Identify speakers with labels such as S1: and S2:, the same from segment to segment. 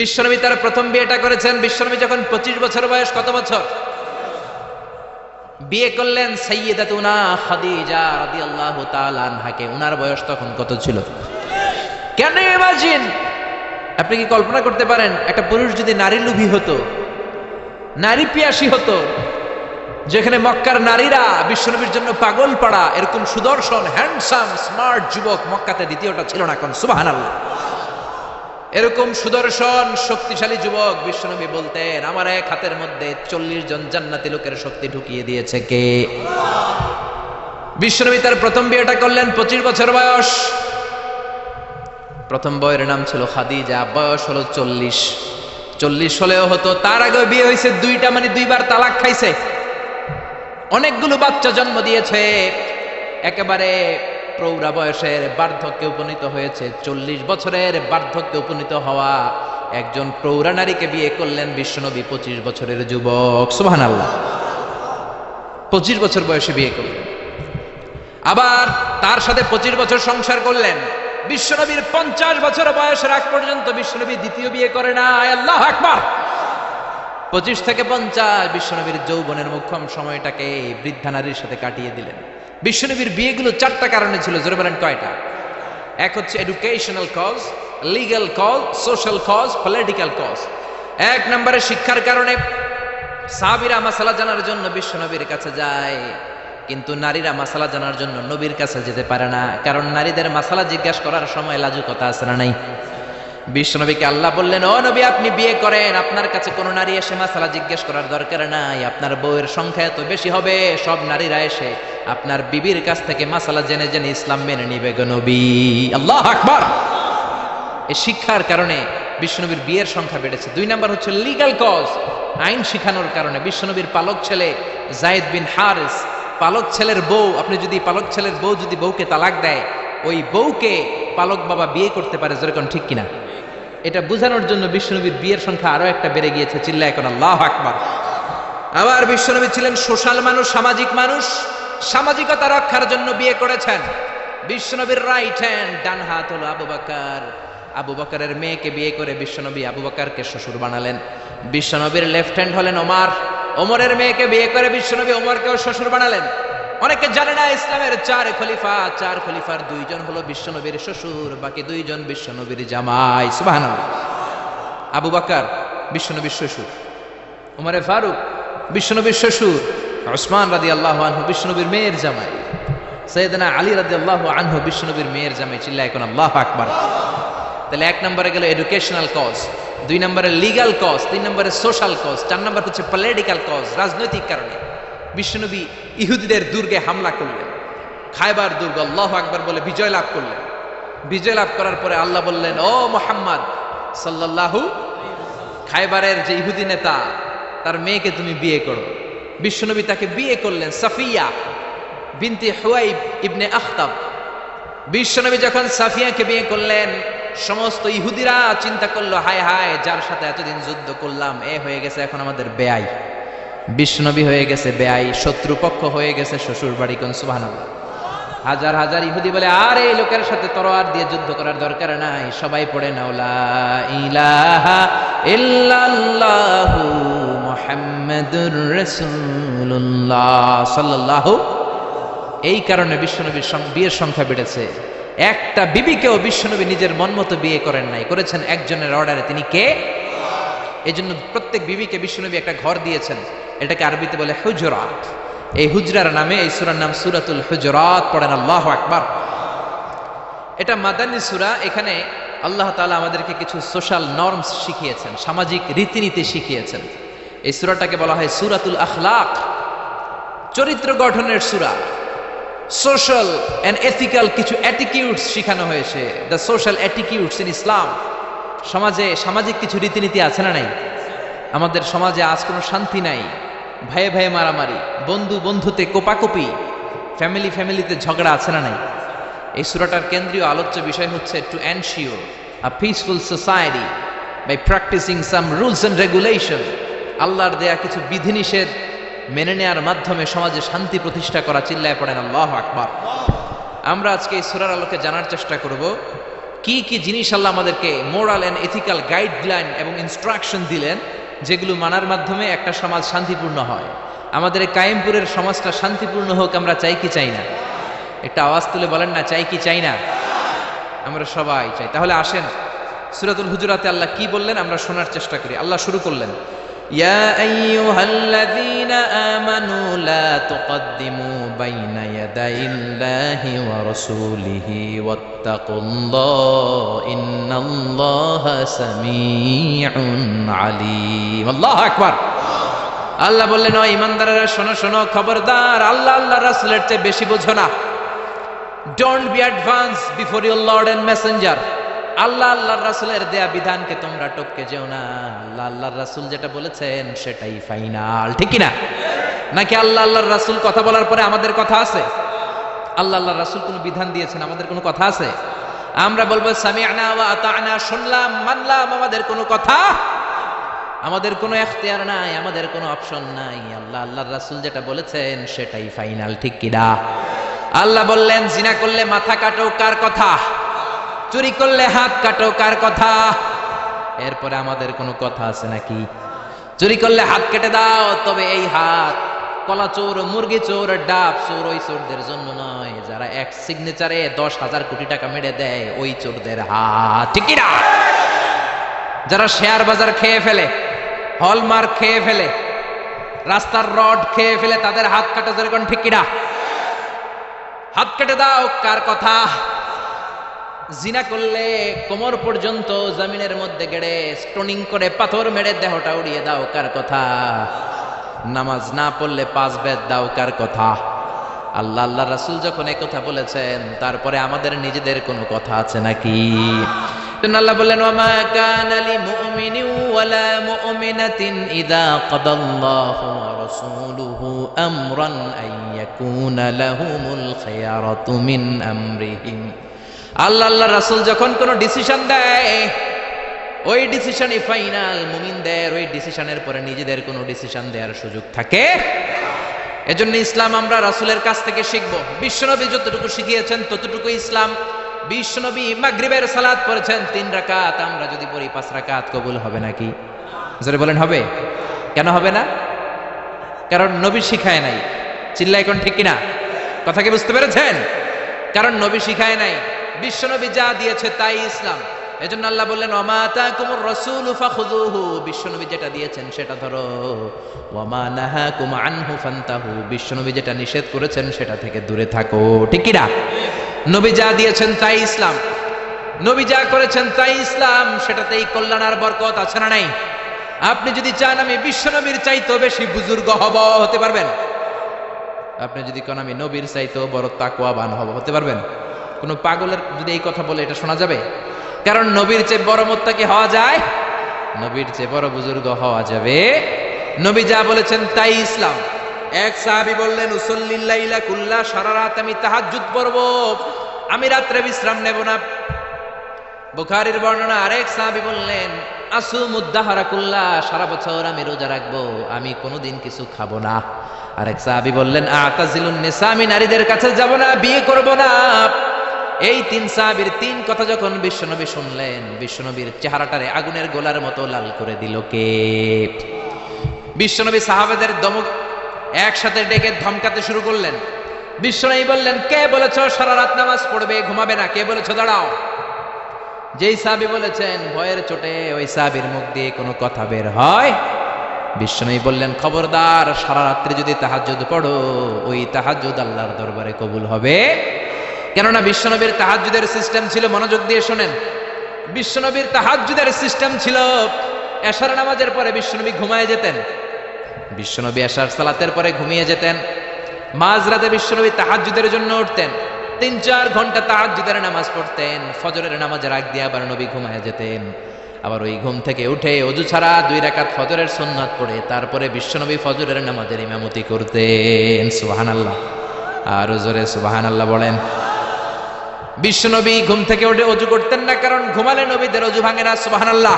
S1: বিশ্বনবী তার প্রথম বিয়েটা করেছেন। বিশ্বনবী যখন 25 বছর বয়স, কত বছর বিয়ে করলেন? সাইয়্যিদাতুনা খাদিজা রাদিয়াল্লাহু তাআলা আনহাকে। উনার বয়স তখন কত ছিল? Can you imagine? আপনি কি কল্পনা করতে পারেন একটা পুরুষ যদি নারী লোভী হতো, নারী পিয়াসী হতো, যেখানে মক্কার নারীরা বিশ্বনবীর জন্য পাগল পাড়া, এরকম সুদর্শন হ্যান্ডসাম স্মার্ট যুবক মক্কাতে দ্বিতীয়টা ছিল না। কোন সুবহানাল্লাহ। এরকম সুদর্শন শক্তিশালী যুবক বিশ্বনবী বলতেন, আমার এক হাতের মধ্যে 40 জন জান্নাতি লোকের শক্তি ঢুকিয়ে দিয়েছে কে? বিশ্বনবী তার প্রথম বিয়েটা করলেন 25 বছর বয়স। প্রথম বউয়ের নাম ছিল খাদিজা, বয়স হলো 40 হলেও হতো। তার আগে বিয়ে হয়েছে দুইটা, মানে দুইবার তালাক খাইছে, অনেকগুলো বাচ্চা জন্ম দিয়েছে, একেবারে প্রৌঢ়া বয়সের বার্ধক্যে উপনীত হয়েছে। 40 বছরের বার্ধক্যে উপনীত হওয়া একজন প্রৌঢ়া নারীকে বিয়ে করলেন বিশ্বনবী, 25 বছরের যুবক। সুবহানাল্লাহ। 25 বছর বয়সে বিয়ে করলেন, আবার তার সাথে 25 বছর সংসার করলেন। বিশ্বনবীর 50 বছর বয়সের আগ পর্যন্ত বিশ্বনবী দ্বিতীয় বিয়ে করে না। আল্লাহু আকবার। 25 থেকে 50 বিশ্বনবীর যৌবনের মুখ্যম সময়টাকে বৃদ্ধা নারীর সাথে কাটিয়ে দিলেন। বিশ্বনবীর বিয়েগুলো 4টা কারণে ছিল। জোরে বলেন কয়টা? এক হচ্ছে educational cause, legal cause, social cause, political cause. এক নম্বরে শিক্ষার কারণে। সাহাবীরা মাসালা জানার জন্য বিশ্বনবীর কাছে যায়, কিন্তু নারীরা মাসালা জানার জন্য নবীর কাছে যেতে পারে না, কারণ নারীদের মাসালা জিজ্ঞাসা করার সময় লাজুকতা আছে না নাই? বিশ্বনবীকে আল্লাহ বললেন, ও নবী আপনি বিয়ে করেন, আপনার কাছে কোনো নারী এসে মাসালা জিজ্ঞেস করার দরকার নাই, আপনার বউয়ের সংখ্যা এত বেশি হবে, সব নারীরা এসে আপনার বিবির কাছ থেকে মাসালা জেনে জেনে ইসলাম মেনে নিবে গো নবী। আল্লাহু আকবার। এই শিক্ষার কারণে বিশ্বনবীর বিয়ের সংখ্যা বেড়েছে। 2 নাম্বার হচ্ছে লিগ্যাল কজ, আইন শিখানোর কারণে। বিশ্বনবীর পালক ছেলে যায়েদ বিন হারিস, পালক ছেলের বউ, আপনি যদি পালক ছেলের বউ যদি বউকে তালাক দেয়, ওই বউকে পালক বাবা বিয়ে করতে পারে। যেরকম ঠিক কিনা? এটা বোঝানোর জন্য বিশ্বনবীর বিয়ের সংখ্যা আরো একটা বেড়ে গিয়েছে। চিল্লায় এখন আল্লাহু আকবার। আবার বিশ্বনবী ছিলেন সোশ্যাল মানুষ, সামাজিক মানুষ। সামাজিকতা রক্ষার জন্য বিয়ে করেছেন। বিশ্বনবীর রাইট হ্যান্ড, ডান হাত হলো আবু বকর। আবু বকরের মেয়েকে বিয়ে করে বিশ্বনবী আবু বকরকে শ্বশুর বানালেন। বিশ্বনবীর লেফট হ্যান্ড হলেন ওমর। ওমরের মেয়েকে বিয়ে করে বিশ্বনবী ওমরকেও শ্বশুর বানালেন। অনেকে জানে না ইসলামের 4 খলিফা, 4 খলিফার 2 জন হলো বিশ্বনবীর শ্বশুর, বাকি 2 জন বিশ্বনবীর জামাই। সুবহানাল্লাহ। আবু বকর বিশ্বনবীর শ্বশুর, ওমরে ফারুক বিশ্বনবীর শ্বশুর, উসমান রাদিয়াল্লাহু আনহু বিশ্বনবীর মেয়ের জামাই, সাইয়েদনা আলী রাদিয়াল্লাহু আনহু বিশ্বনবীর মেয়ের জামাই। চিল্লায় এখন আল্লাহু আকবার। তাহলে 1 নম্বরে গেল এডুকেশনাল কজ, 2 নম্বরে লিগ্যাল কজ, 3 নম্বরে সোশ্যাল কজ, 4 নম্বর হচ্ছে পলিটিক্যাল কজ, রাজনৈতিক কারণে। বিশ্বনবী ইহুদিদের দুর্গে হামলা করলেন, খায়বার দুর্গ, আল্লাহু আকবার বলে বিজয় লাভ করলেন। বিজয় লাভ করার পরে আল্লাহ বললেন, ও মুহাম্মদ সাল্লাল্লাহু, খায়বারের যে ইহুদি নেতা তার মেয়েকে তুমি বিয়ে করো। বিশ্বনবী তাকে বিয়ে করলেন, সাফিয়া বিনতে হুয়াইব ইবনে আখতাব। বিশ্বনবী যখন সাফিয়াকে বিয়ে করলেন, সমস্ত ইহুদিরা চিন্তা করলো, হায় হায়, যার সাথে এতদিন যুদ্ধ করলাম এ হয়ে গেছে এখন আমাদের বেয়াই। বিশ্বনবী হয়ে গেছে বেয়াই, শত্রুপক্ষ হয়ে গেছে শ্বশুর বাড়ি। কোন সুবহানাল্লাহ। হাজার হাজার ইহুদি বলে, আর এই লোকের সাথে তরোয়ার দিয়ে যুদ্ধ করার দরকার নাই, সবাই পড়ে নাও লা ইলাহা ইল্লাল্লাহু মুহাম্মাদুর রাসূলুল্লাহ সাল্লাল্লাহু। এই কারণে বিশ্বনবীর বিয়ের সংখ্যা বেড়েছে। একটা বিবিকেও বিশ্বনবী নিজের মন মতো বিয়ে করেন নাই, করেছেন একজনের অর্ডারে। তিনি কে? এই জন্য প্রত্যেক বিবিকে বিশ্বনবী একটা ঘর দিয়েছেন, এটাকে আরবিতে বলে হুজরাত। এই হুজরার নামে এই সূরার নাম সূরাতুল হুজরাত। পড়েন আল্লাহু আকবার। এটা মাদানী সূরা। এখানে আল্লাহ তাআলা আমাদেরকে কিছু সোশ্যাল নরমস শিখিয়েছেন, সামাজিক রীতিনীতি শিখিয়েছেন। এই সূরাটাকে বলা হয় সূরাতুল আখলাক, চরিত্র গঠনের সূরা। সোশ্যাল এন্ড এথিক্যাল কিছু অ্যাটিটিউডস শেখানো হয়েছে, দ্য সোশ্যাল অ্যাটিটিউডস ইন ইসলাম। সমাজে সামাজিক কিছু রীতিনীতি আছে না নাই? আমাদের সমাজে আজ কোনো শান্তি নাই, ভাইয়ে ভাইয়ে মারামারি, বন্ধু বন্ধুতে কোপাকুপি, ফ্যামিলিতে ঝগড়া আছে না নাই? এই সূরাটার কেন্দ্রীয় আলোচ্য বিষয় হচ্ছে to ensure a peaceful society by practicing some rules and regulation. আল্লাহর দেয়া কিছু বিধিনিষেধ মেনে নেওয়ার মাধ্যমে সমাজে শান্তি প্রতিষ্ঠা করা। চিল্লায় পড়েন আল্লাহু আকবার। আমরা আজকে এই সূরার আলোকে জানার চেষ্টা করব কি কি জিনিস আল্লাহ আমাদেরকে মোরাল এন্ড এথিক্যাল গাইডলাইন এবং ইনস্ট্রাকশন দিলেন, যেগুলো মানার মাধ্যমে একটা সমাজ শান্তিপূর্ণ হয়। আমাদের এই কায়েমপুরের সমাজটা শান্তিপূর্ণ হোক, আমরা চাই কি চাই না? একটা আওয়াজ তুলে বলেন না, চাই কি চাই না? আমরা সবাই চাই। তাহলে আসেন সূরাতুল হুজুরাতে আল্লাহ কি বললেন আমরা শোনার চেষ্টা করি। আল্লাহ শুরু করলেন, ইয়া আইয়ুহাল্লাযীনা আমানু লা তুকদ্দিমু বাইনা ইয়াদাইল্লাহি ওয়া রাসূলিহি ওয়াত্তাকুল্লাহ ইন্নাল্লাহা সামিউন আলীম। আল্লাহু আকবার। আল্লাহ বললেন, ও ঈমানদারেরা শোনো শোনো, খবরদার, আল্লাহ আল্লাহর রাসূলের চেয়ে বেশি বোঝো না। Don't be advance before your lord and messenger. Allah আল্লাহর রাসূলের দেয়া বিধানকে তোমরা টপকে যেও না। আল্লাহ আল্লাহর রাসূল যেটা বলেছেন সেটাই ফাইনাল, ঠিক কি না? নাকি আল্লাহ আল্লাহর রাসূল কথা বলার পরে আমাদের কথা আছে? আল্লাহ আল্লাহর রাসূল কোনো বিধান দিয়েছেন, আমাদের কোনো কথা আছে? আমরা বলবো সামি'না ওয়া আতা'না, শুনলাম মানলাম, আমাদের কোনো কথা, আমাদের কোনো এখতিয়ার নাই, আমাদের কোনো অপশন নাই। আল্লাহ আল্লাহর রাসূল যেটা বলেছেন সেটাই ফাইনাল, ঠিক কি না? আল্লাহ বললেন, জিনা করলে মাথা কাটো, কার কথা? চুরি করলে হাত কাটো, কার কথা? এরপরে আমাদের কোনো কথা আছে নাকি? চুরি করলে হাত কেটে দাও, তবে এই হাত কলা চোর, মুরগি চোর, ডাব চোর ওই চোরদের জন্য নয়, যারা এক সিগনেচারে 10,000 কোটি টাকা মেরে দেয় ওই চোরদের হাত, ঠিক কি না? যারা শেয়ার বাজার খেয়ে ফেলে, হলমার্ক খেয়ে ফেলে, রাস্তার রড খেয়ে ফেলে, তাদের হাত কাটা, যেরকম ঠিক কি না? হাত কেটে দাও, কার কথা? জিনা করলে কোমর পর্যন্ত জমিনের মধ্যে গেড়ে স্টোনিং করে পাথর মেরে দেহটা উড়িয়ে দাও, কার কথা? নামাজ না পড়লে 5 বেদ দাও, কার কথা? আল্লাহ আল্লাহ রাসূল যখন এই কথা বলেছেন, তারপরে আমাদের নিজেদের কোনো কথা আছে নাকি? আল্লাহ বললেন, ওয়ামা কানা লিমুমিনিন ওয়ালা মুমিনাতিন ইযা কাদাল্লাহু ওয়া রাসূলুহু আমরান আইয়াকুনা লাহুমুল খিয়ারাতু মিন আমরিহিম। আল্লাহ আল্লাহ রাসূল যখন কোনো ডিসিশন দেয়, ওই ডিসিশনই ফাইনাল। মুমিনদের ওই ডিসিশনের পরে নিজেদের কোনো ডিসিশন দেওয়ার সুযোগ থাকে? এজন্য ইসলাম আমরা রাসূলের কাছ থেকে শিখব। বিশ্বনবী যতটুকু শিখিয়েছেন ততটুকু ইসলাম। বিশ্বনবী মাগরিবের সালাত পড়েছেন 3 রাকাত, আমরা যদি পড়ি 5 রাকাত, কবুল হবে নাকি? জোরে বলেন, হবে? কেন হবে না? কারণ নবী শিখায় নাই। চিল্লায় কোন, ঠিক কিনা? কথা কি বুঝতে পেরেছেন? কারণ নবী শিখায় নাই, বিশ্বনবী যা দিয়েছে তাই ইসলাম। এজন্য আল্লাহ বললেন, ওয়া মা আতাকুমুর রাসূলু ফাখুযুহু, বিশ্বনবী যেটা দিয়েছেন সেটা ধরো, ওয়া মা নাহাকুম আনহু ফান্তাহু, বিশ্বনবী যেটা নিষেধ করেছেন সেটা থেকে দূরে থাকো, ঠিক কি না? নবী যা দিয়েছেন তাই ইসলাম, নবী যা করেছেন তাই ইসলাম, সেটাতেই কল্যাণ আর বরকত আছে না নাই? আপনি যদি চান আমি বিশ্বনবীর চাইতেও বেশি বুজুর্গ হব, হতে পারবেন? আপনি যদি কোন আমি নবীর চাইতেও বড় তাকওয়াবান হব, হতে পারবেন? কোন পাগলের যদি এই কথা বলে এটা শোনা যাবে? কারণ নবীর চেয়ে বড় মুত্তাকি হওয়া যায়, নবীর চেয়ে বড় বুজুর্গ হওয়া যাবে। নবী যা বলেছেন তাই ইসলাম। এক সাহাবী বললেন, উসাল্লিল লাইলা কুল্লা, সারা রাত আমি তাহাজ্জুদ পড়ব, আমি রাত্রে বিশ্রাম নেব না। বুখারীর বর্ণনা। আরেক সাহাবী বললেন, আসুমুদ দাহরা কুল্লা, সারা বছর আমি রোজা রাখবো, আমি কোনোদিন কিছু খাবো না। আরেক সাহাবী বললেন, আতাজিলুন নিসা, আমি নারীদের কাছে যাব না, বিয়ে করব না। এই 3 সাহাবীর 3 কথা যখন বিশ্বনবী শুনলেন, বিশ্বনবীর চেহারাটারে আগুনের গোলার মতো লাল করে দিল কে? বিশ্বনবী সাহাবাদের দমক একসাথে ডেকে ধমকাতে শুরু করলেন। বিশ্বনবী বললেন, কে বলেছো সারা রাত নামাজ পড়বে, ঘুমাবে না? কে বলেছো দাঁড়াও? যেই সাহাবী বলেছেন, ভয়ের চোটে ওই সাহাবীর মুখ দিয়ে কোনো কথা বের হয়? বিশ্বনবী বললেন, খবরদার, সারা রাত্রি যদি তাহাজ্জুদ পড়ো, ওই তাহাজ্জুদ আল্লাহর দরবারে কবুল হবে। কেননা বিশ্বনবীর তাহাজ্জুদের সিস্টেম ছিল, মনোযোগ দিয়ে শোনেন, বিশ্বনবীর তাহাজ্জুদের সিস্টেম ছিল, এশার নামাজের পরে বিশ্বনবী ঘুমায় যেতেন। বিশ্বনবী এশার সালাতের পরে ঘুমিয়ে যেতেন। মাঝরাতে বিশ্বনবী তাহাজ্জুদের জন্য উঠতেন, 3-4 ঘন্টা তাহাজ্জুদের নামাজ পড়তেন। ফজরের নামাজের আগ দিয়ে আবার নবী ঘুমায় যেতেন। আবার ওই ঘুম থেকে উঠে ওযু ছাড়া 2 রাকাত ফজরের সুন্নাত পড়ে তারপরে বিশ্বনবী ফজরের নামাজের ইমামতি করতেন। সুবহানাল্লাহ, আর জোরে সুবহানাল্লাহ বলেন। বিশ্বনবী ঘুম থেকে উঠে ওযু করতেন না, কারণ ঘুমালে নবীদের ওযু ভাঙে না। সুবহানাল্লাহ।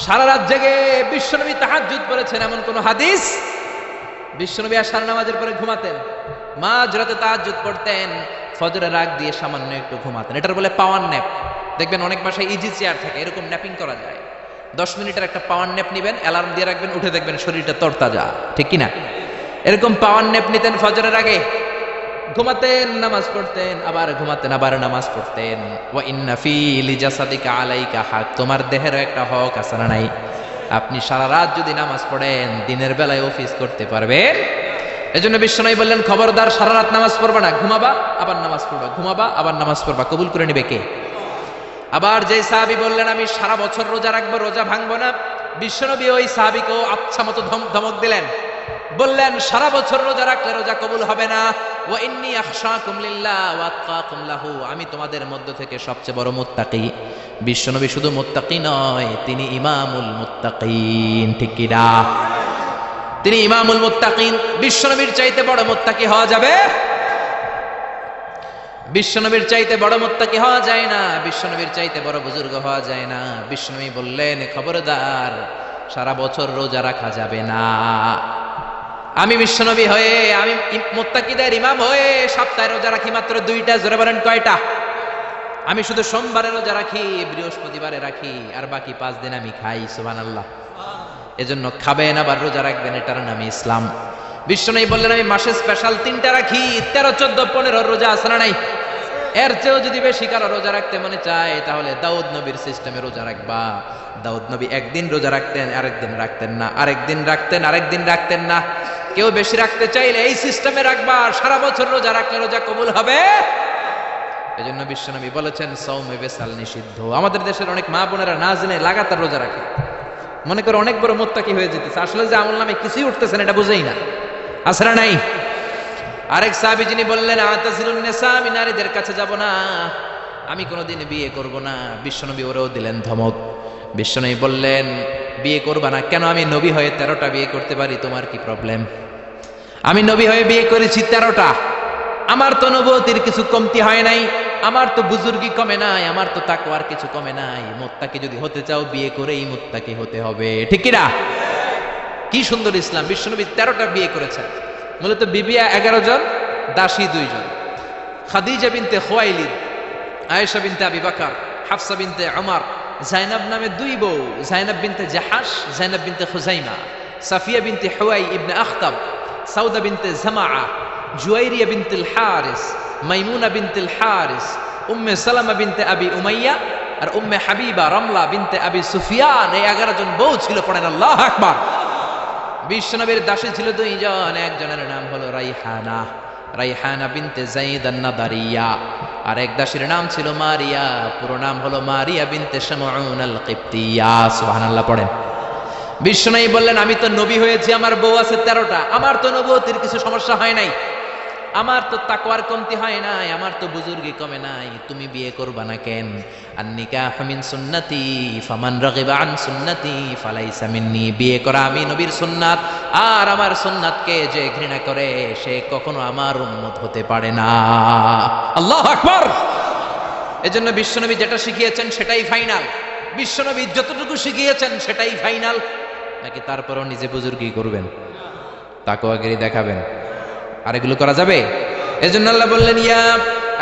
S1: সারা রাত জেগে বিশ্বনবী তাহাজ্জুদ পড়েছেন এমন কোন হাদিস? বিশ্বনবী আশার নামাজের পরে ঘুমাতেন? মাঝরাতে তাহাজ্জুদ পড়তেন, ফজরের আগ দিয়ে সামান্য একটু ঘুমাতেন। এটার বলে পাওয়ার ন্যাপ। দেখবেন অনেক বাসায় ইজি চেয়ার থাকে, এরকম ন্যাপিং করা যায়। 10 মিনিটের একটা পাওয়ার ন্যাপ নিবেন, অ্যালার্ম দিয়ে রাখবেন, উঠে দেখবেন শরীরটা তরতাজা, ঠিক কিনা? এরকম পাওয়ার ন্যাপ নিতেন ফজরের আগে, ঘুমাতেন, নামাজ পড়তেন, আবার ঘুমাতেন, আবার নামাজ পড়তেন। ওয়া ইন্না ফি লিজাসাদিকা আলাইকা হক, তোমার দেহেরও একটা হক আছে না নাই? আপনি সারা রাত যদি নামাজ পড়েন, দিনের বেলায় অফিস করতে পারবেন। এজন্য বিশ্বনবী বললেন, খবরদার সারা রাত নামাজ পড়বা না, ঘুমাবা আবার নামাজ পড়বা, ঘুমাবা আবার নামাজ পড়বা। কবুল করে নিবে কে? আবার যে সাহাবী বললেন আমি সারা বছর রোজা রাখবো, রোজা ভাঙবো না, বিশ্বনবী ওই সাহাবীকেও আচ্ছা মতো ধমক দিলেন, বললেন সারা বছর রোজা রাখলে রোজা কবুল হবে না। ওয়া ইন্নী আখশাকুম লিল্লাহ ওয়া আতকাকুম লাহু, আমি তোমাদের মধ্য থেকে সবচেয়ে বড় মুত্তাকি। বিশ্বনবী শুধু মুত্তাকি নয়, তিনি ইমামুল মুত্তাকিন, ঠিক কি না? তিনি ইমামুল মুত্তাকিন। বিশ্বনবীর চাইতে বড় মুত্তাকি হওয়া যাবে? বিশ্বনবীর চাইতে বড় মুত্তাকি হওয়া যায় না, বিশ্বনবীর চাইতে বড় বুজুর্গ হওয়া যায় না। বিশ্বনবী বললেন, খবরদার সারা বছর রোজা রাখা যাবে না। আমি বিশ্বনবী হয়ে, আমি মুত্তাকিদের ইমাম হয়ে সপ্তাহে রোজা রাখি মাত্র 2টা। জোরে বলেন কয়টা? আমি শুধু সোমবারে রোজা রাখি, বৃহস্পতিবারে রাখি, আর বাকি 5 দিন আমি খাই। সুবহানাল্লাহ। এজন্য খাবেন আবার রোজা রাখবেন, এটার নামই ইসলাম। বিশ্বনবী বললেন, আমি মাসে স্পেশাল 3টা রাখি, 13, 14, 15 রোজা আছে না নাই? এর চেয়েও যদি বেশি কারো রোজা রাখতে মনে চায়, তাহলে দাউদ নবীর সিস্টেমে রোজা রাখবা। দাউদ নবী একদিন রোজা রাখতেন, আরেকদিন রাখতেন না, আরেকদিন রাখতেন, আরেকদিন রাখতেন না। কেউ বেশি রাখতে চাইলে এই সিস্টেমে রাখবা, সারা বছর রোজা রাখলে রোজা কবুল হবে। এজন্য বিশ্বনবী বলেছেন, সাওমে বেসাল নিষিদ্ধ। আমাদের দেশের অনেক মা বোনেরা না জেনে লাগাতার রোজা রাখে, মনে করে অনেক বড় মুত্তাকি হয়ে যেতেছে, আসলে যে আমল নামে কিছুই উঠতেছে না, এটা বুঝেই না। আছে না নাই? আরেক সাহাবী যিনি বললেন, আতাজিলুন নিসা, আমি নারীদের কাছে যাব না, আমি কোনোদিন বিয়ে করব না। বিশ্বনবী ওরেও দিলেন ধমক। বিশ্বনবী বললেন, বিয়ে করবা না কেন? আমি নবী হয়ে 13টা বিয়ে করতে পারি, তোমার কি প্রবলেম? আমি নবী হয়ে বিয়ে করেছি 13টা, আমার তো নবুয়তির কিছু কমতি হয় নাই, আমার তো বুজুর্গি কমে নাই, আমার তো তাকওয়ার কিছু কমে নাই। মুত্তাকি যদি হতে চাও, বিয়ে করেই মুত্তাকি হতে হবে, ঠিক কি না? কি সুন্দর ইসলাম! বিশ্বনবী 13টা বিয়ে করেছেন। মূলত বিবিয়া 11 জন, দাসী 2 জন। খাদিজা বিনতে খুয়াইলিদ, আয়েশা বিনতে আবি বকর, হাফসা বিনতে উমর, জাইনাব নামে 2 বউ, জাইনাব বিনতে জাহাশ, জাইনাব বিনতে খুজাইমা, সাফিয়া বিনতে হুয়াই ইবনে আখতাব, সাউদা বিনতে জামাআ, জুয়াইরিয়া বিনতুল হারিস, মাইমুনা বিনতুল হারিস, উম্মে সালামা বিনতে আবি উমাইয়া, আর উম্মে হাবিবা রমলা বিনতে আবি সুফিয়ান। এই 11 জন বউ ছিল। পড়েন আল্লাহু আকবার। বিশ্বনবীর দাসী ছিল 2 জন, একজনের নাম হলো রাইহানা, রাইহানা বিনতে যায়েদ আন-নাদারিয়া, আর এক দাসীর নাম ছিল মারিয়া, পুরো নাম হলো মারিয়া বিনতে শামউন আল-কিবতিয়া। সুবহানাল্লাহ পড়েন। বিশ্বনবী বললেন, আমি তো নবী হয়েছি, আমার বউ আছে 13টা, আমার তো নবুয়তির কিছু সমস্যা হয় নাই, আমার তো তাকওয়ার কমতি হয় নাই, আমার তো বুজুর্গি কমে নাই, তুমি বিয়ে করবা না কেন? আন-নিকাহু মিন সুন্নতি ফামান রাগিবা আন সুন্নতি ফালাইসা মিন্নি। বিয়ে করা আমি নবীর সুন্নাত, আর আমার সুন্নাতকে যে ঘৃণা করে সে কখনো আমার উম্মত হতে পারে না। আল্লাহু আকবার। এজন্য বিশ্বনবী যেটা শিখিয়েছেন সেটাই ফাইনাল। বিশ্বনবী যতটুকু শিখিয়েছেন সেটাই ফাইনাল। নাকি তারপরও নিজে বুজুর্গি করবেন, তাকওয়াগিরি দেখাবেন? আর এগুলো করা যাবে? এজন্য আল্লাহ বললেন, ইয়া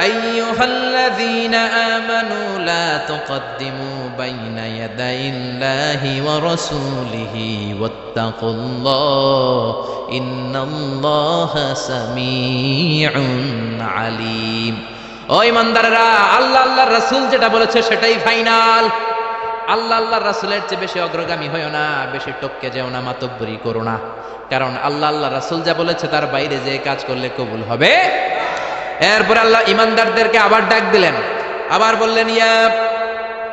S1: আইয়ুহাল্লাযীনা আমানু লা তুকদ্দিমু বাইনা ইয়াদাইল্লাহি ওয়া রাসূলিহি ওয়াত্তাকুল্লাহ ইন্নাল্লাহা সামিউন আলীম। ও ঈমানদাররা, আল্লাহ আল্লাহর রাসূল যেটা বলেছে সেটাই ফাইনাল। আল্লাহ আল্লাহর রাসূলের চেয়ে বেশি অগ্রগামী হয়ো না, বেশি টপকে যেও না, মাতব্বরি করো না। কারণ আল্লাহ আল্লাহ রাসূল যা বলেছে তার বাইরে যে কাজ করলে কবুল হবে। এরপর আল্লাহ ঈমানদারদেরকে আবার ডাক দিলেন, আবার বললেন, ইয়া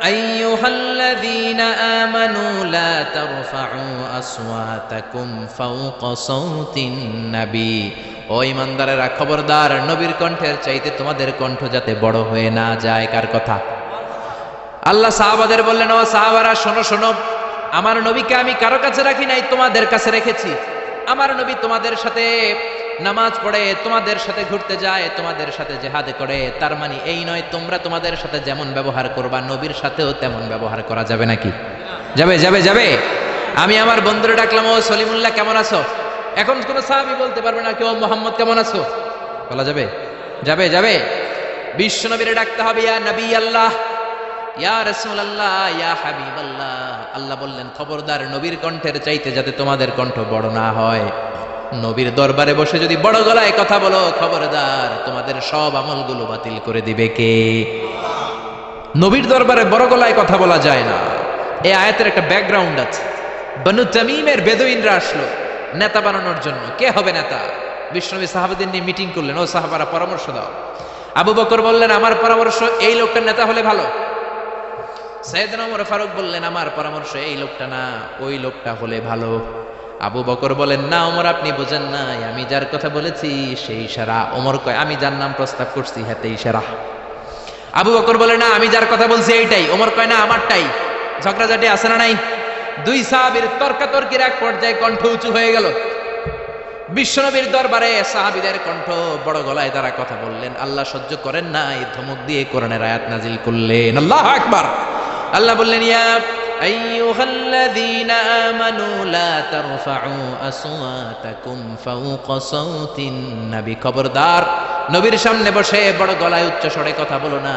S1: আইয়ুহাল্লাযীনা আমানু লা তারফাউ আসওয়াতাকুম ফাওকা সাওতিন নবী। ও ঈমানদারেরা, খবরদার, নবীর কণ্ঠের চাইতে তোমাদের কণ্ঠ যাতে বড় হয়ে না যায়। কার কথা? আল্লাহ সাহাবাদের বললেন, ও সাহাবারা, শোনো শোনো, আমার নবীকে আমি কারো কাছে রাখি নাই, তোমাদের কাছে রেখেছি। আমার নবী তোমাদের সাথে নামাজ পড়ে, তোমাদের সাথে ঘুরতে যায়, তোমাদের সাথে জিহাদ করে। তার মানে এই নয় তোমরা তোমাদের সাথে যেমন ব্যবহার করবা, নবীর সাথেও তেমন ব্যবহার করা যাবে নাকি? যাবে যাবে যাবে। আমি আমার বন্ধুরে ডাকলাম, ও সলিমুল্লাহ কেমন আছো? এখন কোন সাহাবী বলতে পারবে না কেউ মোহাম্মদ কেমন আছো? বলা যাবে? যাবে যাবে। বিশ্বনবীরে ডাকতে হবে, ইয়া নবী আল্লাহ, ইয়া রাসূলুল্লাহ, ইয়া হাবিবাল্লাহ। আল্লাহ বললেন খবরদার নবীর কণ্ঠের চাইতে যাতে তোমাদের কণ্ঠ বড় না হয়। নবীর দরবারে বসে যদি বড় গলায় কথা বলো, খবরদার তোমাদের সব আমলগুলো বাতিল করে দিবে কে? নবীর দরবারে বড় গলায় কথা বলা যায় না। এই আয়াতের একটা ব্যাকগ্রাউন্ড আছে। বনু তামিমের বেদুইনরা আসলো নেতা বানানোর জন্য। কে হবে নেতা? বিশ্বনবী সাহাবাদের নিয়ে মিটিং করলেন, ও সাহাবারা পরামর্শ দাও। আবু বকর বললেন আমার পরামর্শ এই লোকটার নেতা হলে ভালো। সাইয়েদনা ওমর ফারুক বললেন আমার পরামর্শ এই লোকটা না, ওই লোকটা হলে ভালো। আবু বকর বলেন না ওমর আপনি বোঝেন নাই, আমি যার কথা বলেছি সেই সারা। ওমর কয় আমি যার নাম প্রস্তাব করছি হাতেই সারা। আবু বকর বলে না আমি যার কথা বলছি এইটাই। ওমর কয় না আমারটাই। ঝগড়াঝাটি আছে না নাই? দুই সাহাবীর তর্কাতর্কির এক পর্যায়ে কণ্ঠ উঁচু হয়ে গেল। বিশ্বনবীর দরবারে সাহাবীদের কণ্ঠ বড় গলায় তারা কথা বললেন। আল্লাহ সহ্য করেন নাই, ধমক দিয়ে কোরআনের আয়াত নাজিল করলেন। আল্লাহু আকবার। আল্লাহ বললেন ইয়া আইয়ুহাল্লাযীনা আমানু লা তারফাউ আসওয়াতাকুম ফাওকা সাওতিন নবী, খবরদার নবীর সামনে বসে বড় গলায় উচ্চ স্বরে কথা বলো না।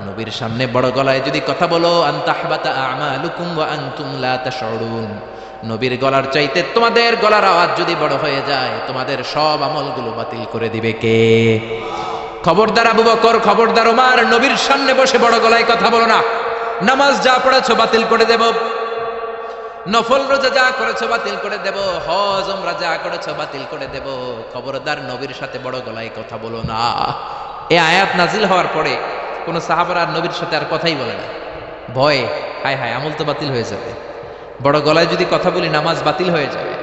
S1: নবীর সামনে বড় গলায় যদি কথা বলো আনতাহবাতা আমালুকুম ওয়া আনতুম লা তাশউরুন, নবীর গলার চাইতে তোমাদের গলার আওয়াজ যদি বড় হয়ে যায় তোমাদের সব আমলগুলো বাতিল করে দিবে কে? খবরদার আবু বকর, খবরদার ওমর, নবীর সামনে বসে বড় গলায় কথা বলো না। নামাজ যা পড়েছো বাতিল করে দেব, নফল রোজা যা করেছো বাতিল করে দেব, হজ ওমরা যা করেছো বাতিল করে দেব। খবরদার নবীর সাথে বড় গলায় কথা বলো না। এই আয়াত নাজিল হওয়ার পরে কোন সাহাবারা আর নবীর সাথে আর কথাই বলে না। ভয়ে হায় হায় আমল তো বাতিল হয়ে যাবে, বড় গলায় যদি কথা বলি নামাজ বাতিল হয়ে যাবে।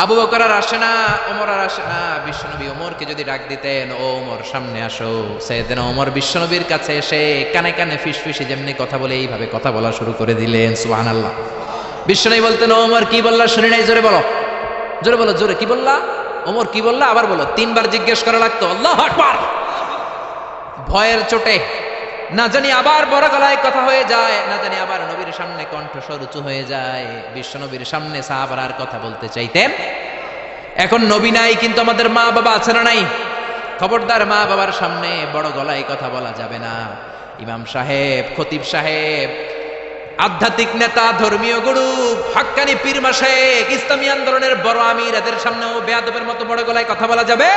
S1: আবু বকর আর আসে না, ওমর আর আসে না। বিশ্বনবী ওমরকে যদি ডাক দিতেন, ও ওমর সামনে আসো, সাইয়েদনা ওমর বিশ্বনবীর কাছে এসে কানে কানে ফিসফিসে যেমনি কথা বলে এইভাবে কথা বলা শুরু করে দিলেন। সুবহানাল্লাহ। বিশ্বনবী বলতেন ও ওমর কি বললা শুনি নাই, জোরে বলো, জোরে বলো, জোরে কি বললা? ওমর কি বললা আবার বলো। তিনবার জিজ্ঞেস করা লাগতো। আল্লাহু আকবার। ভয়ের চোটে না জানি আবার বড় গলায় কথা হয়ে যায়, না জানি আবার নবীর সামনে কণ্ঠস্বর উঁচু হয়ে যায়। বিশ্ব নবীর সামনে সাহাবারা আর কথা বলতে চাইতেন। এখন নবী নাই কিন্তু আমাদের মা বাবা আছে না নাই? খবরদার মা বাবার সামনে বড় গলায় কথা বলা যাবে না। ইমাম সাহেব, খতিব সাহেব, আধ্যাত্মিক নেতা, ধর্মীয় গুরু, হাক্কানি পীর মাশায়েখ, ইসলামী আন্দোলনের বড় আমির, এদের সামনেও বেয়াদবের মতো বড় গলায় কথা বলা যাবে?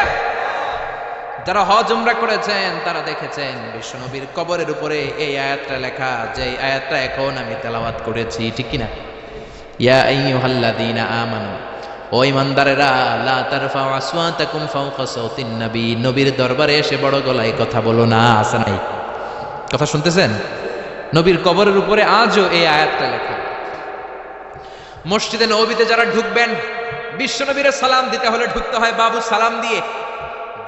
S1: যারা হজ উমরা করেছেন তারা দেখেছেন বিশ্বনবীর কবরের উপরে এই আয়াতটা লেখা, যে আয়াতটা এখন আমি তেলাওয়াত করেছি, ঠিক কিনা? ইয়া আইয়ুহাল্লাযীনা আমানু, ও ঈমানদারেরা, লা তারফাউ আসওয়াতাকুম ফাওকা সাওতিন নবী, নবীর দরবারে এসে বড় গলায় কথা বলো না। আছে নাই? কথা শুনতেছেন? নবীর কবরের উপরে আজও এই আয়াতটা লেখা। মসজিদে নববীতে যারা ঢুকবেন, বিশ্বনবীর সালাম দিতে হলে ঢুকতে হয় বাবু সালাম দিয়ে।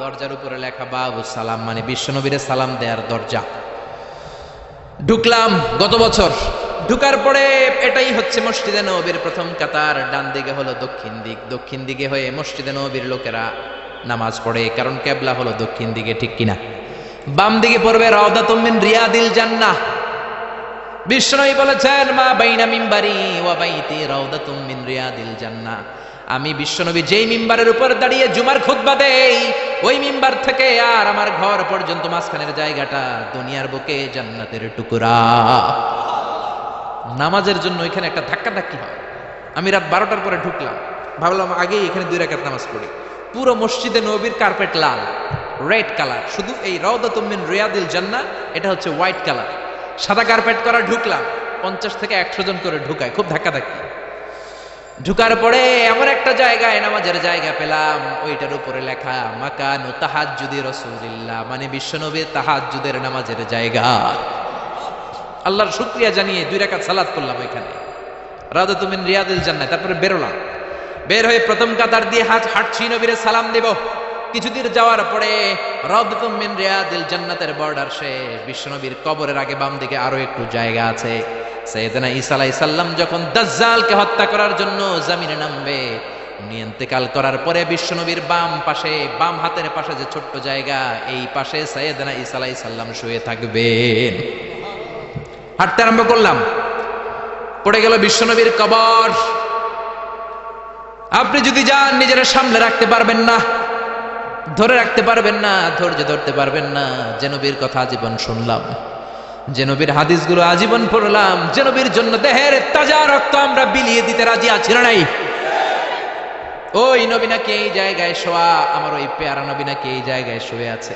S1: দরজার উপরে লেখা বাবু সালাম, মানে বিশ্বনবীর সালাম দেওয়ার দরজা। ঢুকলাম গত বছর, ঢুকার পরে এটাই হচ্ছে মসজিদে নববীর প্রথম কাতার। ডান দিকে হলো দক্ষিণ দিক, দক্ষিণ দিকে হয়ে মসজিদে নববীর লোকেরা নামাজ পড়ে, কারণ কেবলা হলো দক্ষিণ দিকে, ঠিক কিনা? বাম দিকে পড়বে রাউদাতুম মিন রিয়াদিল জান্নাহ। বিশ্বনবী বলেছেন মা বাইনা মিম্বারি ওয়া বাইতি রাউদাতুম মিন রিয়াদিল জান্নাহ, আমি বিশ্বনবী যেই মিম্বারের উপর দাঁড়িয়ে জুমার খুতবা দেই, ওই মিম্বার থেকে আর আমার ঘর পর্যন্ত মাঝখানের জায়গাটা দুনিয়ার বুকে জান্নাতের টুকরা। নামাজের জন্য এখানে একটা ধাক্কাধাক্কি হয়। আমি রাত 12টার পরে ঢুকলাম, ভাবলাম আগেই এখানে 2 রাকাত নামাজ পড়ি। পুরো মসজিদে নববীর কার্পেট লাল, রেড কালার, শুধু এই রাউদাতুম মিন রিয়াদিল জান্নাহ এটা হচ্ছে হোয়াইট কালার, সাদা কার্পেট করা। ঢুকলাম, 50 থেকে 100 জন করে ঢুকায়, খুব ধাক্কাধাক্কি। ঢুকার পরে এমন একটা জায়গায় নামাজের জায়গা পেলাম, ওইটার উপরে লেখা মাকানু তাহাজ্জুদি রাসূলিল্লাহ, মানে বিশ্বনবীর তাহাজ্জুদের নামাজের জায়গা। আল্লাহর শুকরিয়া জানিয়ে 2 রাকাত সালাত করলাম ওইখানে, রাউদাতুম মিন রিয়াদিল জান্নাহ। তারপরে বেরোলাম, বের হয়ে প্রথম কাতার দিয়ে হাঁটছি নবীরে সালাম দেব। কিছুদিন যাওয়ার পরে রাউদাতুম মিন রিয়াদিল জান্নাতের বর্ডার শেষ। বিশ্বনবীর কবরের আগে বাম দিকে আরো একটু জায়গা আছে। সাইয়েদনা ঈসা আলাইহিস সালাম যখন দাজ্জালকে হত্যা করার জন্য জমিনে নামবে, উনি ইন্তেকাল করার পরে বিশ্বনবীর বাম পাশে, বাম হাতের পাশে যে ছোট্ট জায়গা, এই পাশে সাইয়েদনা ঈসা আলাইহিস সালাম শুয়ে থাকবেন। হাঁটতে আরম্ভ করলাম, পড়ে গেল বিশ্বনবীর কবর। আপনি যদি যান নিজেরা সামনে রাখতে পারবেন না, ধরে রাখতে পারবেন না, ধৈর্য ধরতে পারবেন না। যে নবীর কথা আজীবন শুনলাম, যে নবীর হাদিসগুলো আজীবন পড়লাম, যে নবীর জন্য দেহের তাজা রক্ত আমরা বিলিয়ে দিতে রাজি আছি না নাই? ওই নবী নাকি এই জায়গায় শোয়া, আমার ওই পেয়ারা নবী নাকি এই জায়গায় শুয়ে আছে।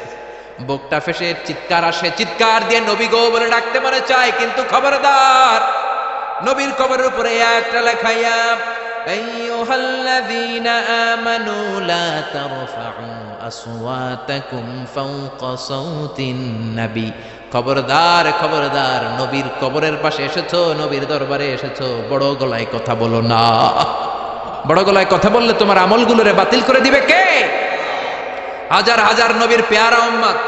S1: বুকটা ফেসে চিৎকার আসে, চিৎকার দিয়ে নবী গো বলে ডাকতে মনে চায়, কিন্তু খবরদার, নবীর কবরের উপরে একটা লেখাইয়া আইয়ুহাল্লাযীনা আমানু লা তারফাউ আসওয়াতাকুম ফাওকা সাওতিন নবী। খবরদার, খবরদার, নবীর কবরের পাশে এসেছো, নবীর দরবারে এসেছো, বড় গলায় কথা বলো না। বড় গলায় কথা বললে তোমার আমলগুলোরে বাতিল করে দিবে কে? হাজার হাজার নবীর পেয়ারা উম্মত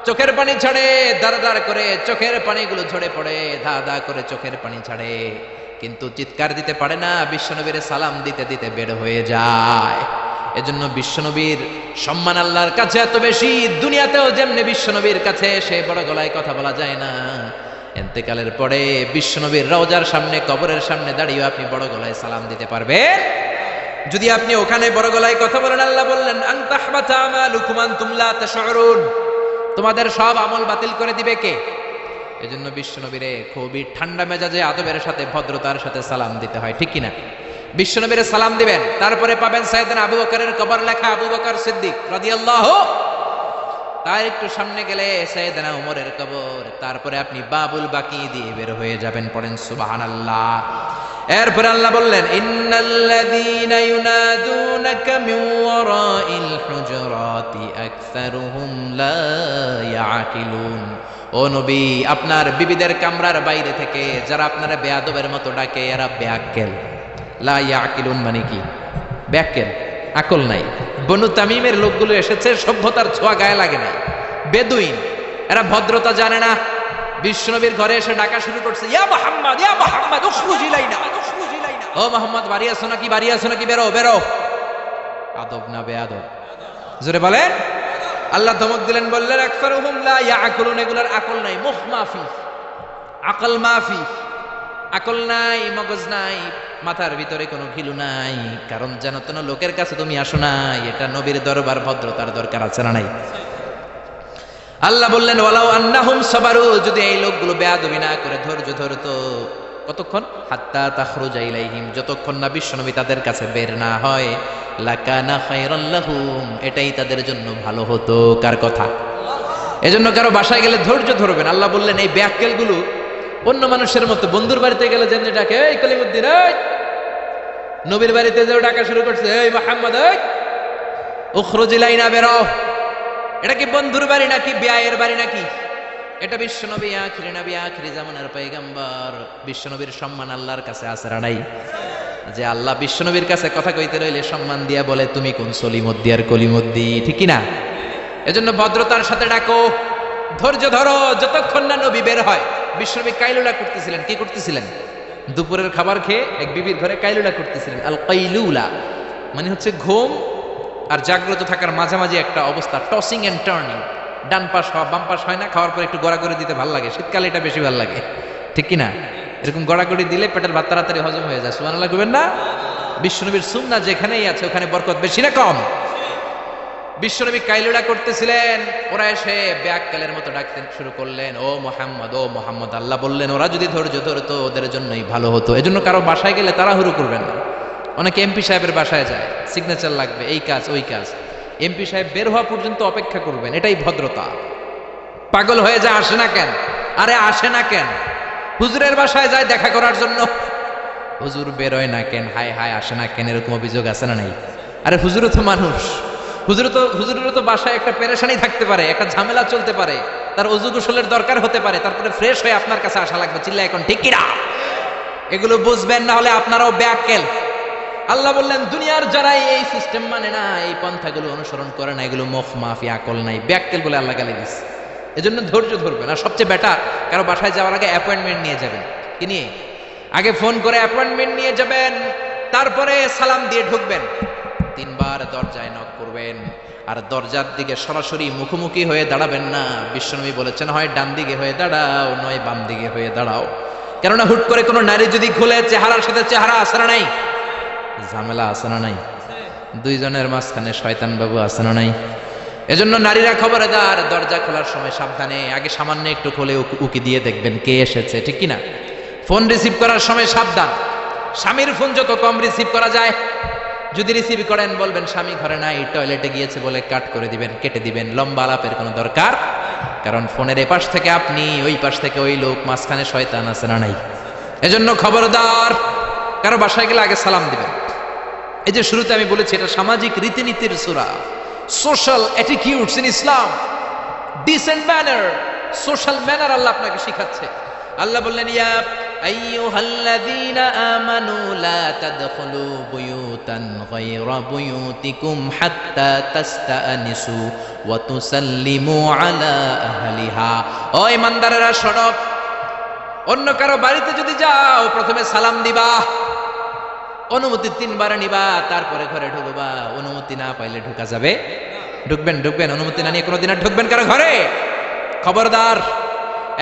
S1: চোখের পানি ছাড়ে, দাঁড় দাঁড় করে চোখের পানিগুলো ঝরে পড়ে, ধা ধা করে চোখের পানি ছাড়ে, কিন্তু চিৎকার দিতে পারে না। বিশ্বনবীর সালাম দিতে দিতে বের হয়ে যায়। এজন্য বিশ্বনবীর সম্মান আল্লাহর কাছে এত বেশি, দুনিয়াতেও যেমনি বিশ্বনবীর কাছে সে বড় গলায় কথা বলা যায় না, ইন্তেকালের পরে বিশ্বনবীর রওজার সামনে, কবরের সামনে দাঁড়িয়ে আপনি বড় গলায় সালাম দিতে পারবেন? যদি আপনি ওখানে বড় গলায় কথা বলেন, আল্লাহ বললেন আন তাহবাতা আমালুকুম আনতুম লা তাশউরুন, তোমাদের সব আমল বাতিল করে দিবে কে? এজন্য বিশ্বনবীরে খুবই ঠান্ডা মেজাজে, আদবের সাথে, ভদ্রতার সাথে সালাম দিতে হয়, ঠিক কিনা? বিশ্বনবীরে সালাম দিবেন, তারপরে পাবেন সাইয়েদনা আবু বকরের কবর লেখা, আবু বকর সিদ্দিক রাদিয়াল্লাহু। তার একটু সামনে গেলে সাইয়েদনা ওমরের কবর, তারপরে আপনি বাবুল বাকি দিয়ে বের হয়ে যাবেন। পড়েন সুবহানাল্লাহ। এরপরে আল্লাহ বললেন ইন্নাল্লাযীনা ইউনাদুনাকা মিন ওয়ারাইল হুজুরাতি আকসারুহুম লা ইয়াকিলুন। ও নবী, আপনার বিবিদের কামরার বাইরে থেকে যারা আপনারা বেয়াদবের মতো ডাকে, এরা বেআক্কেল। লা ইয়াকিলুন মানে কি? বেআক্কেল, আকল নাই। বনু তামিমের লোকগুলো এসেছে, সভ্যতার ছোঁয়া গায়ে লাগে নাই, বেদুইন, এরা ভদ্রতা জানে না। বিশ্বনবীর ঘরে এসে ডাকা শুরু করছে, ইয়া মুহাম্মদ, ইয়া মুহাম্মদ, উখরুজ ইলাইনা। ও মুহাম্মদ, বাড়ি আছো নাকি? বাড়ি আছো নাকি? বেরো, বেরো। আদব না বেয়াদব? জোরে বলেন। আল্লাহ ধমক দিলেন, বললেন আকসারুহুম লা ইয়াকুলুন, এগুলার আকল নাই, মুখ মাফি, আকল মাফি, আকল নাই, মগজ নাই, মাথার ভিতরে কোনো ঘিলু নাই। কারণ জানো তো না, লোকের কাছে তুমি আসো নাই, এটা নবীর দরবার, ভদ্রতার দরকার আছে না নাই? আল্লাহ বললেন ওয়ালাউ আন্নাহুম সাবারু, যদি এই লোকগুলো বেয়াদবি না করে ধৈর্য ধরতো, কতক্ষণ? হাত্তা তাখরুজা ইলাইহিম, যতক্ষণ না বিশ্বনবী তাদের কাছে বের না হয়, লাকানা খায়রাল লাহুম, এটাই তাদের জন্য ভালো হতো। কার কথা? এজন্য কারো বাসায় গেলে ধৈর্য ধরবেন। আল্লাহ বললেন এই বেয়াক্কেলগুলো অন্য মানুষের মতো, বন্ধুর বাড়িতে গেলে যেমনি ডাকে, এই কলিমুদ্দিন, এই, নবীর বাড়িতে যেও ডাকা শুরু করছে, এই মুহাম্মদ, এই উখরুজ ইলাইনা, বেরো। এটা কি বন্ধুর বাড়ি নাকি বিয়ের বাড়ি নাকি? এটা বিশ্বনবী, আখিরি নবী, আখিরি জামানার পয়গম্বর। বিশ্বনবীর সম্মান আল্লাহর কাছে আছে না নাই? যে আল্লাহ বিশ্বনবীর কাছে কথা কইতে রইলে সম্মান দিয়া বলে, তুমি কোন সলিমুদ্দি আর কলিমুদ্দি, ঠিক কি না? এজন্য ভদ্রতার সাথে ডাকো, ধৈর্য ধরো, যতক্ষণ না নবী বের হয়। বিশ্বনবী কাইলুলা করতেছিলেন। কি করতেছিলেন? দুপুরের খাবার খেয়ে এক বিবির ঘরে কাইলুলা করতেছিলেন। আল কাইলুলা মানে হচ্ছে ঘুম আর জাগ্রত থাকার মাঝামাঝি একটা অবস্থা, টসিং এন্ড টার্নিং, ডান পাশ হওয়া বাম পাশ হয় না, খাওয়ার পর একটু গড়াগড়ি দিতে ভালো লাগে, শীতকালে এটা বেশি ভালো লাগে, ঠিক কিনা? এরকম গড়াগড়ি দিলে পেটের ভাত তাড়াতাড়ি হজম হয়ে যায়। সুবহানাল্লাহ কইবেন না? বিশ্বনবীর সুন্নাহ যেখানেই আছে ওখানে বরকত বেশি না কম? বিশ্বনবী কাইলুলা করতেছিলেন, ওরা এসে বেয়াক্কেলের মতো ডাকতে শুরু করলেন, ও মুহাম্মদ, ও মুহাম্মদ। আল্লাহ বললেন ওরা যদি ধৈর্য ধরতো ওদের জন্যই ভালো হতো। এজন্য কারো বাসায় গেলে তাড়াহুড়ো করবেন না। অনেকে এমপি সাহেবের বাসায় যায়, সিগনেচার লাগবে, এই কাজ ওই কাজ, এমপি সাহেব বের হওয়া পর্যন্ত অপেক্ষা করবেন, এটাই ভদ্রতা। পাগল হয়ে যায়, আসে না কেন? আরে আসে না কেন? হুজুরের বাসায় যায় দেখা করার জন্য, হুজুর বেরোয় না কেন? হায় হায়, আসে না কেন? এরকম অভিযোগ আছে না নাই? আরে হুজুরও তো মানুষ, হুজুরেরও তো বাসায় একটা পেরেশানি থাকতে পারে, একটা ঝামেলা চলতে পারে, তার ওযু গোসলের দরকার হতে পারে, তারপরে ফ্রেশ হয়ে আপনার কাছে আসা লাগবে। চিল্লা এখন ঠিক কিনা? এগুলো বুঝবেন, না হলে আপনারাও বেয়াক্কেল। আল্লাহ বললেন দুনিয়ার যারাই এই সিস্টেম মানে না, এই পন্থাগুলো অনুসরণ করে না, এগুলো মুখ মাফি, আকল নাই, বেয়াক্কেল বলে আল্লাহ গালি দিচ্ছে। এজন্য ধৈর্য ধরবেন। আর সবচেয়ে বেটার, কারো বাসায় যাওয়ার আগে অ্যাপয়েন্টমেন্ট নিয়ে যাবেন। কি নিয়ে? আগে ফোন করে অ্যাপয়েন্টমেন্ট নিয়ে যাবেন, তারপরে সালাম দিয়ে ঢুকবেন। 3 বার দরজায় নক করবেন, আর দরজার দিকে সরাসরি মুখোমুখি হয়ে দাঁড়াবেন না। বিশ্বনবী বলেছেন হয় ডান দিকে হয়ে দাঁড়াও, নয় বাম দিকে হয়ে দাঁড়াও। কেননা হুট করে কোনো নারী যদি খুলে চেহারার সাথে চেহারা আসে না নাই, ঝামেলা আছে না নাই? দুইজনের মাঝখানে শয়তান বাবু আছে না নাই? এজন্য নারীরা খবরদার, দরজা খোলার সময় সাবধানে, আগে সামান্য একটু খোলে উকি দিয়ে দেখবেন কে এসেছে, ঠিক কিনা? ফোন রিসিভ করার সময় সাবধান, স্বামীর ফোন যত কম রিসিভ করা যায়। যদি রিসিভ করেন বলবেন স্বামী ঘরে নাই, টয়লেটে গিয়েছে বলে কাট করে দিবেন, কেটে দিবেন। লম্বা আলাপের কোনো দরকার, কারণ ফোনের এপাশ থেকে আপনি, ওই পাশ থেকে ওই লোক, মাঝখানে শয়তান আছে না নাই? এজন্য খবরদার, কারো বাসায় গেলে আগে সালাম দিবেন। এই যে শুরুতে আমি বলেছি এটা সামাজিক রীতিনীতির সূরা, social attitudes in Islam, decent manner, social manner Allah আপনাকে শিখাচ্ছে। আল্লাহ বললেন ইয়া আইয়ুহাল্লাযীনা আমানু লা তাদখুলু বুয়ুতান গায়রা বুয়ুতিকুম হাত্তা তাস্তানিসু ওয়া তুসাল্লিমু আলা আহলিহা। ও ঈমানদারেরা শোনো, অন্য কারো বাড়িতে যদি যাও প্রথমে সালাম দিবা, অনুমতি 3 বার নিবা, তারপরে ঘরে ঢুকবা। অনুমতি না পাইলে ঢোকা যাবে? ঢুকবেন, অনুমতি না নিয়ে কোনোদিন আর ঢুকবেন কারো ঘরে? খবরদার।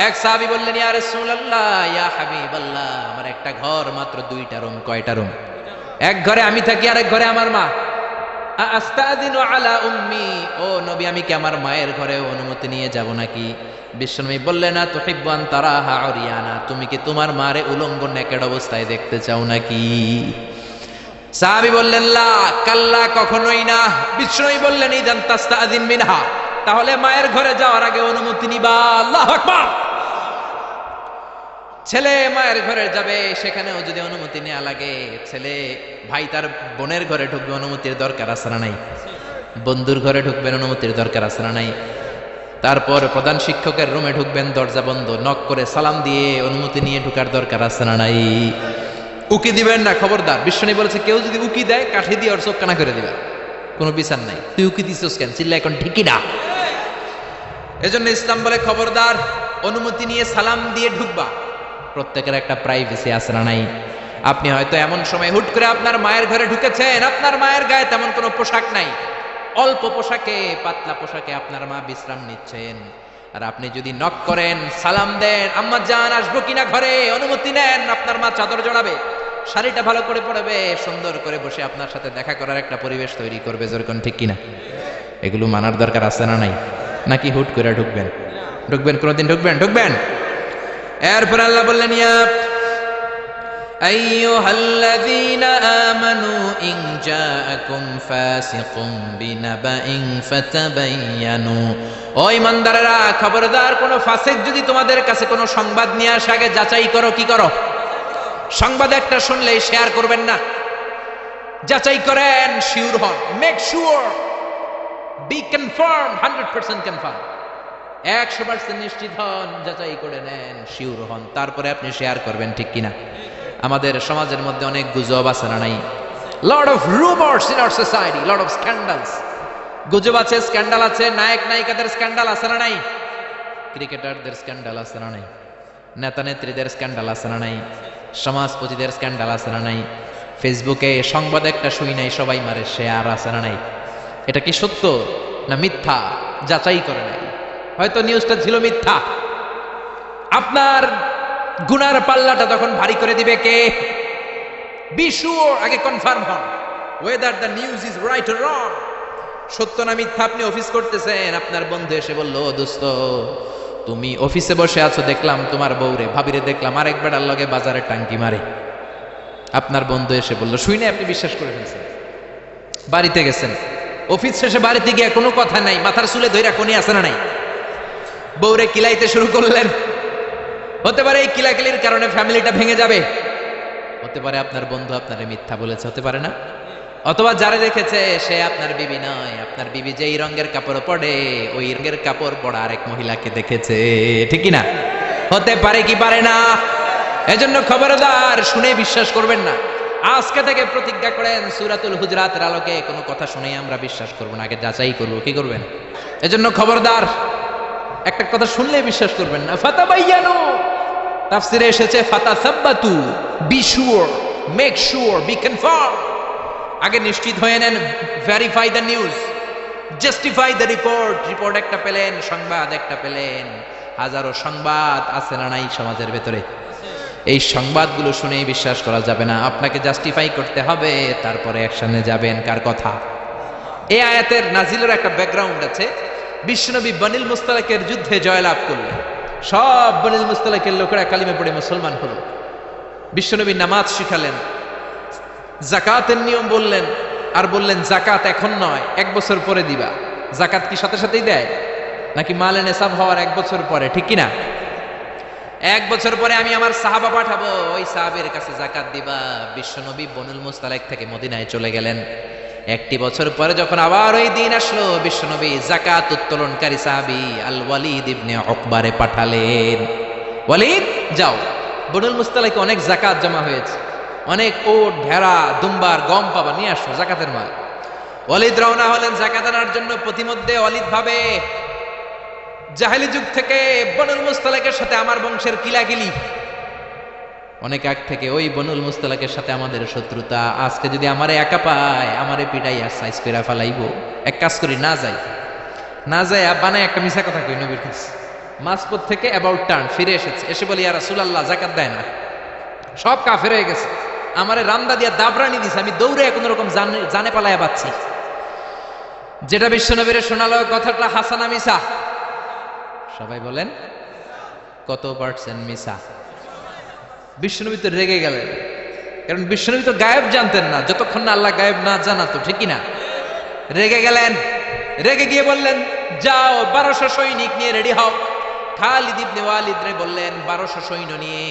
S1: এক সাহাবী বললেন ইয়া রাসূলুল্লাহ, ইয়া হাবিবাল্লাহ, আমার একটা ঘর, মাত্র 2টা রুম। কয়টা রুম? এক ঘরে আমি থাকি, আরেক ঘরে আমার মা। আস্তাযিনু আলা উম্মি, ও নবী, আমি কি আমার মায়ের ঘরে অনুমতি নিয়ে যাব নাকি? বিশ্বনবী বললেন না তুহিব্বু আন তারাহা উরিয়ানা, তুমি কি তোমার মারে উলঙ্গ নেকেড অবস্থায় দেখতে চাও নাকি? সাহাবী বললেন লা, কাল্লা, কখনোই না। বিশ্বনবী বললেন ইদান তাস্তাযিন মিনহা, তাহলে মায়ের ঘরে যাওয়ার আগে অনুমতি নিবা। আল্লাহু আকবার। ছেলে মায়ের ঘরে যাবে, সেখানেও যদি অনুমতি নেওয়া লাগে, ছেলে ভাই তার বোনের ঘরে ঢুকবে, অনুমতির দরকার আছে না নাই? বন্ধুর ঘরে ঢুকবেন, অনুমতির দরকার আছে না নাই? তারপর প্রধান শিক্ষকের রুমে ঢুকবেন, দরজা বন্ধ, নক করে সালাম দিয়ে অনুমতি নিয়ে ঢুকার দরকার আছে না নাই? উকি দিবেন না, খবরদার। বিশ্বনবী বলেছে কেউ যদি উকি দেয়, কাঠি দিয়ে ওর চোখ কানা করে দিবা, কোনো বিচার নাই। তুই উকি দিছিস কেন? চিল্লা এখন ঠিকই না। এজন্য ইসলাম বলে খবরদার, অনুমতি নিয়ে সালাম দিয়ে ঢুকবা। প্রত্যেকের একটা প্রাইভেসি আছে না নাই? আপনি হয়তো এমন সময় হুট করে আপনার মায়ের ঘরে ঢুকেছেন, আপনার মায়ের গায়ে তেমন কোনো পোশাক নাই, অল্প পোশাকে, পাতলা পোশাকে আপনার মা বিশ্রাম নিচ্ছেন। আর আপনি যদি নক করেন, সালাম দেন, আম্মা জান আসবো কিনা ঘরে, অনুমতি নেন, আপনার মা চাদর জড়াবে, শাড়িটা ভালো করে পরবে, সুন্দর করে বসে আপনার সাথে দেখা করার একটা পরিবেশ তৈরি করবে, যেরকম, ঠিক কিনা? এগুলো মানার দরকার আছে না নাই? নাকি হুট করে ঢুকবেন? কোনোদিন ঢুকবেন। এরপর আল্লাহ বললেন ইয়া আইয়ুহাল্লাযীনা আমানু ইন জাআকুম ফাসিকুম বিনাবাইন ফাতাবায়ানু, ও ঈমানদারেরা খবরদার, কোন ফাসিক যদি তোমাদের কাছে কোনো সংবাদ নিয়ে আসে, আগে যাচাই করো। কি করো? সংবাদ একটা শুনলেই শেয়ার করবেন না, যাচাই করেন, শিওর হন, make sure, be confirm, 100% confirm, 100% নিশ্চিত হন, যাচাই করে নেন, শিওর হন, তারপরে আপনি শেয়ার করবেন, ঠিক কিনা? আমাদের সমাজের মধ্যে অনেক গুজব আছে না নাই? Lot of rumours in our society, lot of scandals. গুজব আছে, স্ক্যান্ডাল আছে, নায়ক নায়িকাদের স্ক্যান্ডাল আছে না নাই? ক্রিকেটারদের স্ক্যান্ডাল আছে না নাই? নেতা নেত্রীদের স্ক্যান্ডাল আছে না নাই? সমাজপতিদের স্ক্যান্ডাল আছে না নাই? ফেসবুকে সংবাদ একটা শুই নাই, সবাই মারে শেয়ার, আছে না নাই? এটা কি সত্য না মিথ্যা? যাচাই করে নাই। হয়তো নিউজটা ছিল মিথ্যা, আপনার গুনার পাল্লাটা তখন ভারী করে দিবে কে? বি শিওর, আগে কনফার্ম হন whether the news is right or wrong, সত্য না মিথ্যা। আপনি অফিস করতেছেন, আপনার বন্ধু এসে বলল, দোস্ত তুমি অফিসে বসে আছো, দেখলাম তোমার বউরে, ভাবিরে দেখলাম আরেক বেড়ার লগে বাজারে টাঙ্কি মারে। আপনার বন্ধু এসে বলল, শুই না, আপনি বিশ্বাস করে ফেলছেন। বাড়িতে গেছেন, অফিস শেষে বাড়িতে গিয়ে কোনো কথা নাই, মাথার চুলে ধইরা কোনি আছে না নাই? বউরে কিলাইতে শুরু করলেন। হতে পারে এই কিলাকিলির কারণে ফ্যামিলিটা ভেঙে যাবে, হতে পারে আপনার বন্ধু আপনারে মিথ্যা বলেছে, হতে পারে না? অথবা যারা দেখেছে সে আপনার বিবি নয়, আপনার বিবি যেই রঙের কাপড় পরে ওই রঙের কাপড় পরা আরেক মহিলাকে দেখেছে, ঠিক কি না? হতে পারে কি পারে না? এজন্য খবরদার, শুনে বিশ্বাস করবেন না। আজকে থেকে প্রতিজ্ঞা করেন, সূরাতুল হুজরাতের আলোকে কোনো কথা শুনেই আমরা বিশ্বাস করব না, আগে যাচাই করব। কি করবেন? এজন্য খবরদার, একটা কথা শুনলে বিশ্বাস করবেন না। ফাতাবায়ানু, তাফসিরে এসেছে ফাতাসাব্বাতু, be sure, make sure, be confirm, আগে নিশ্চিত হয়ে নেন, verify the news, justify the report. Report একটা পেলেন, সংবাদ একটা পেলেন, হাজারো সংবাদ আছে না নাই সমাজের ভেতরে? এই সংবাদগুলো শুনেই বিশ্বাস করা যাবে না, আপনাকে জাস্টিফাই করতে হবে, তারপরে অ্যাকশনে যাবেন। কার কথা? এই আয়াতের নাজিলের একটা ব্যাকগ্রাউন্ড আছে। বিশ্বনবী বনিল মুস্তালাকের যুদ্ধে জয়লাভ করলেন, সব বনিল মুস্তালাকের লোকেরা কালিমা পড়ে মুসলমান হলো। বিশ্বনবী নামাজ শিখালেন, জাকাতের নিয়ম বললেন, আর বললেন জাকাত এখন নয়, 1 বছর পরে দিবা। জাকাত কি সাথে সাথেই দেয় নাকি মালে নেশাব হওয়ার 1 বছর পরে, ঠিক কিনা? 1 বছর পরে আমি আমার সাহাবা পাঠাবো, ওই সাহাবের কাছে জাকাত দিবা। বিশ্বনবী বনুল মুস্তালিক থেকে মদিনায় চলে গেলেন। 1 বছর পরে যখন আবার ওই দিন আসলো, বিশ্বনবী জাকাত উত্তোলনকারী সাহাবী আল ওয়ালিদ ইবনে উকবারে পাঠালেন, ওয়ালিদ যাও, বনুল মুস্তালিকে অনেক জাকাত জমা হয়েছে, অনেক ওট ভেড়া দুম্বার গম পাবা, নিয়ে আসো জাকাতের মাল। ওয়ালিদ রওনা হলেন জাকাত আনার জন্য। প্রতিমধ্যে ওয়ালিদ ভাবে, জাহেলি যুগ থেকে বনুল মুস্তালিকের সাথে আমার বংশের কিলাকিলি, অনেক আগ থেকে ওই বনুল মুস্তালিকের সাথে আমাদের শত্রুতা। আজকে যদি আমারে একা পায়, আমারে পিটাই আর সাইজ করে ফেলাইবো। এক কাজ করি, না যাই, না যাই বানায় একটা মিছা কথা কই নবীর কাছে। মাঝপথ থেকে অ্যাবাউট টার্ন ফিরে এসেছে, এসে বলি ইয়া রাসূলুল্লাহ জাকাত দেয় না, সব কাফের হয়ে গেছে, আমারে রামদা দিয়া দাবরানি দিছে, আমি দৌড়ে কোন রকম জানে পালায়া পাচ্ছি। যেটা বিশ্বনবীরে শোনালো কথাটা হাসানা মিছা? সবাই বলেন কত পার্সেন্ট মিছা? বিশ্বনবী তো রেগে গেলেন, কারণ বিশ্বনবী তো গায়েব জানতেন না, যতক্ষণ না আল্লাহ গায়েব না জানাতো, ঠিক কিনা? রেগে গেলেন, রেগে গিয়ে বললেন যাও 1200 সৈনিক নিয়ে রেডি হও। খালিদ ইবনে ওয়ালিদ রে বললেন 1200 সৈন্য নিয়ে